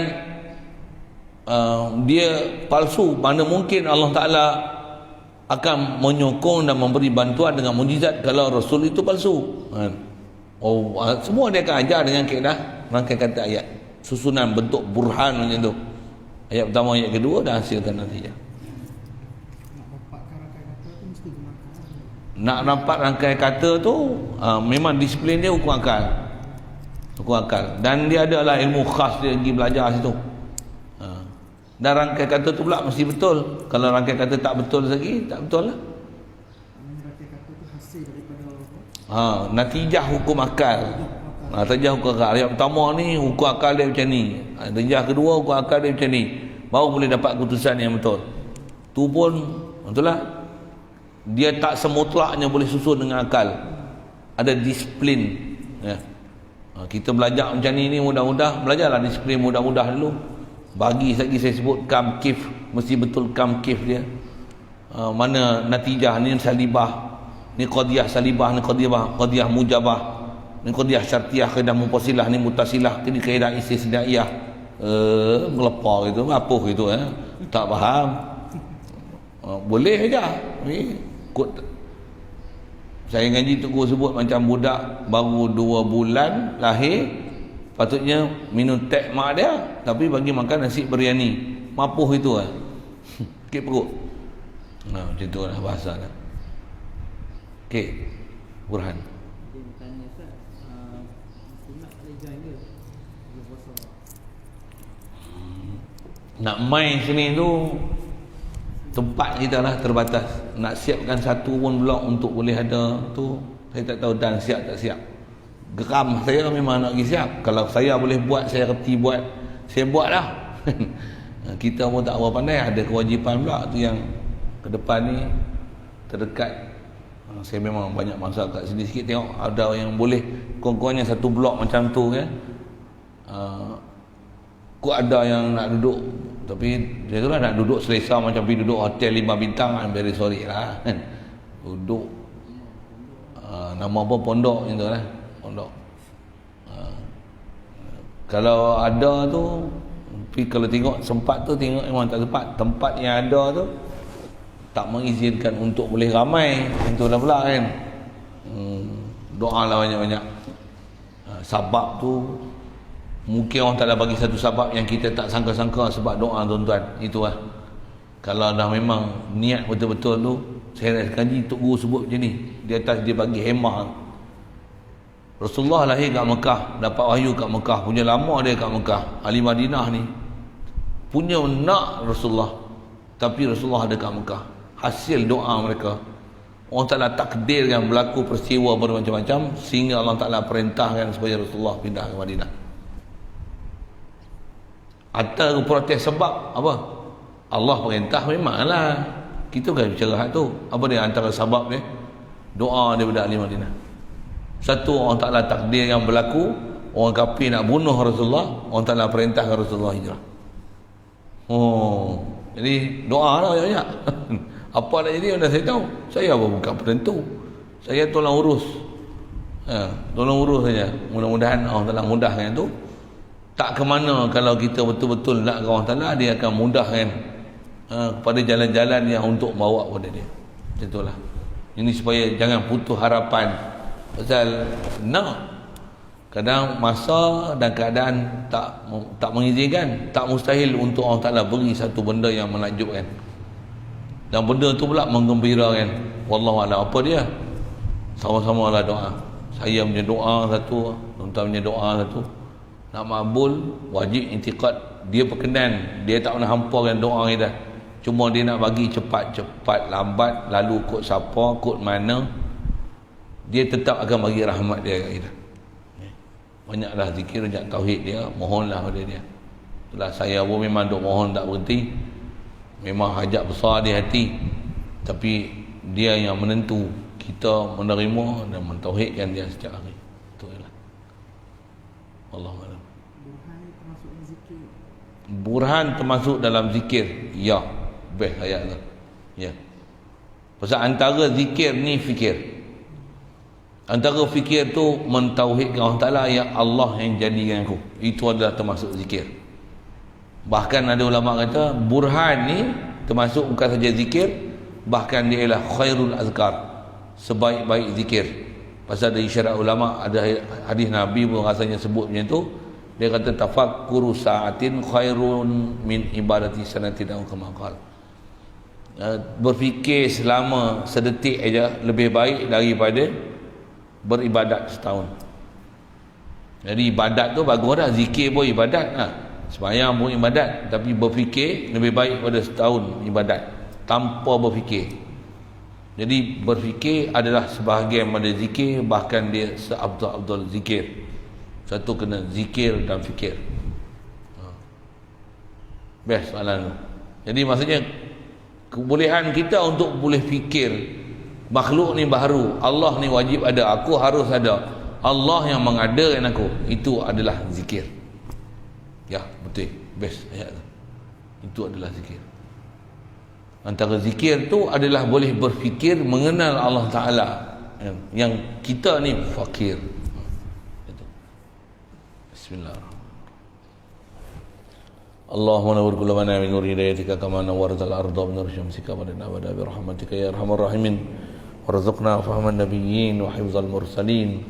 dia palsu, mana mungkin Allah Ta'ala akan menyokong dan memberi bantuan dengan mukjizat kalau Rasul itu palsu. Semua dia akan ajar dengan kaedah rangkai kata ayat, susunan bentuk burhan macam tu. Ayat pertama, ayat kedua dah hasilkan natijah. Nak nampak rangkai kata tu memang disiplin dia hukum akal. Dan dia adalah ilmu khas dia pergi belajar situ. Dan rangkai kata tu pula mesti betul. Kalau rangkai kata tak betul lagi, tak betul lah. Rangkai kata tu hasil daripada natijah hukum akal. Natijah hukum akal. Ayat pertama ni hukum akal dia macam ni. Natijah kedua hukum akal dia macam ni. Baru boleh dapat keputusan yang betul. Tu pun betul lah. Dia tak semutlaknya boleh susun dengan akal. Ada disiplin. Ya. Kita belajar macam ni mudah-mudah, belajarlah disiplin mudah-mudah dulu. Bagi lagi saya sebut kamkif, mesti betul kamkif dia. Mana natijah ni salibah, ni qadiyah salibah, ni qadiyah mujabah, ni qadiyah syartiyah, kaedah mufassilah, ni mutasilah, ni kaedah istisnaiyah. Melepar gitu, apa gitu tak faham. Boleh aja. Saya ngaji tu guru sebut macam budak baru 2 bulan lahir, patutnya minum teh mak dia, tapi bagi makan nasi biryani. Mapuh itu sakit perut. Macam tu lah bahasa lah. Okey, Burhan. Nak main sini tu tempat kita lah terbatas. Nak siapkan satu pun blok untuk boleh ada tu, saya tak tahu dan siap tak siap. Geram saya memang nak pergi siap. Kalau saya boleh buat, saya reti buat, saya buat lah. Kita pun tak apa pandai. Ada kewajipan pula tu yang ke depan ni terdekat. Saya memang banyak masa kat sini sikit, tengok ada yang boleh kurang-kurangnya satu blok macam tu kan. Kok ada yang nak duduk, tapi dia tu lah nak duduk selesa macam pergi duduk hotel 5 bintang, very sorry lah kan. Duduk nama apa, pondok macam tu lah, pondok. Kalau ada tu, tapi kalau tengok sempat tu, tengok memang tak sempat. Tempat yang ada tu tak mengizinkan untuk boleh ramai, itu lah pula kan. Doa lah banyak-banyak. Sabab tu mungkin orang tak ada bagi satu sebab yang kita tak sangka-sangka sebab doa tuan-tuan. Itu lah. Kalau dah memang niat betul-betul tu, saya nak kaji Tok Guru sebut macam ni. Di atas dia bagi hemah. Rasulullah lahir kat Mekah, dapat wahyu kat Mekah, punya lama dia kat Mekah. Ahli Madinah ni punya nak Rasulullah, tapi Rasulullah ada kat Mekah. Hasil doa mereka, Allah Ta'ala takdirkan berlaku peristiwa bermacam-macam sehingga Allah Ta'ala perintahkan supaya Rasulullah pindah ke Madinah. Atau protes sebab apa? Allah perintah memanglah. Kita kan bicara hal tu. Apa dia antara sebab dia? Doa daripada ahli Madinah. Satu, Allah Ta'ala takdir yang berlaku, orang kafir nak bunuh Rasulullah, Allah Ta'ala perintahkan Rasulullah hijrah. Jadi doa lah banyak-banyak. Apa nak jadi anda saya tahu. Saya apa bukan penentu. Saya tolong urus. Tolong urus saja. Mudah-mudahan Allah Ta'ala mudahkan tu. Tak ke mana kalau kita betul-betul nak ke Allah Ta'ala, dia akan mudahkan kepada jalan-jalan yang untuk bawa kepada dia. Macam itulah. Ini supaya jangan putus harapan. Pasal nak, kadang masa dan keadaan tak mengizinkan. Tak mustahil untuk Allah Ta'ala beri satu benda yang menakjubkan. Dan benda tu pula menggembirakan. Wallahualam. Apa dia? Sama-sama lah doa. Saya punya doa satu, tuan-tuan punya doa satu. Nak makbul, wajib intiqad. Dia berkenan, dia tak pernah hampakan doa kita. Cuma dia nak bagi cepat-cepat, lambat, lalu kod siapa, kod mana, dia tetap akan bagi rahmat dia kat kita. Banyaklah zikir, banyak tauhid dia, mohonlah pada dia. Itulah saya pun memang duk mohon tak berhenti. Memang hajat besar di hati, tapi dia yang menentu kita menerima dan mentauhidkan dia setiap hari. Itu ialah Allahuakbar. Burhan termasuk dalam zikir. Ya, best ayat tu. Ya. Pasal antara zikir ni fikir. Antara fikir tu mentauhidkan Allah Ta'ala, ya Allah yang jadikan aku. Itu adalah termasuk zikir. Bahkan ada ulama kata burhan ni termasuk bukan saja zikir, bahkan dia ialah khairul azkar, sebaik-baik zikir. Pasal ada isyarat ulama, ada hadis Nabi pun rasanya sebut macam tu. Dia kata tafakkuru sa'atin khairun min ibadati sanatin atau kama qala. Berfikir selama sedetik aja lebih baik daripada beribadat setahun. Jadi ibadat tu bagus dah, zikir pun ibadat lah. Sembahyang pun ibadat, tapi berfikir lebih baik pada setahun ibadat tanpa berfikir. Jadi berfikir adalah sebahagian pada zikir, bahkan dia seabdul-abdul zikir. Satu kena zikir dan fikir. Best soalan tu. Jadi maksudnya kebolehan kita untuk boleh fikir makhluk ni baharu, Allah ni wajib ada, aku harus ada, Allah yang mengadakan aku, itu adalah zikir. Ya, betul. Best ayat tu. Itu adalah zikir. Antara zikir tu adalah boleh berfikir mengenal Allah Ta'ala, yang kita ni fakir. Itu. Bismillahirrahmanirrahim. Allahumma nawwir kulla mana min nur hidayatika kama nawwartal arda min nur syamsika wa lana abada bi rahmatika ya arhamar rahimin. Warzuqna fahman nabiyyin wa hifzal mursalin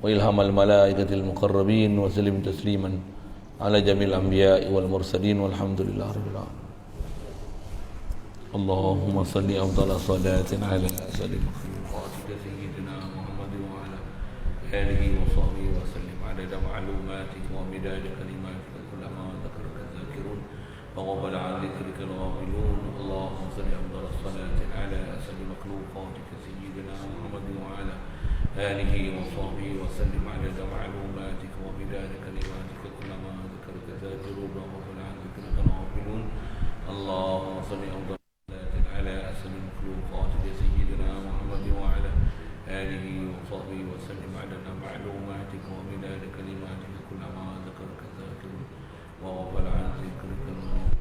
wa ilhamal malaikatil muqarrabin wa sallim tasliman ala jamil anbiya'i wal mursalin walhamdulillahi rabbil alamin. Allahumma salli afdala salatin ala asadi makhluqatika sayyidina Muhammadin wa ala alihi wa sahbihi wa sallim adada ma'lumatika wa midada kalimatika kullama dhakaraka dhakirun wa qabala an dhikrika al-ghafilun. Allahumma salli afdala salatin ala asadi makhluqatika sayyidina Muhammadin wa ala alihi wa sahbihi wa sallim adada ma'lumatika wa midada kalimatika kullama dhakaraka dhakirun wa qabala an dhikrika al-ghafilun. Allahumma salli afdala على أسد المخلوقات سيدنا محمد وعلى آله وصحبه وسلم عدد معلوماتك ومداد كلماتك كلما ذكرك الذاكرون وغفل عن ذكرك المغفلون.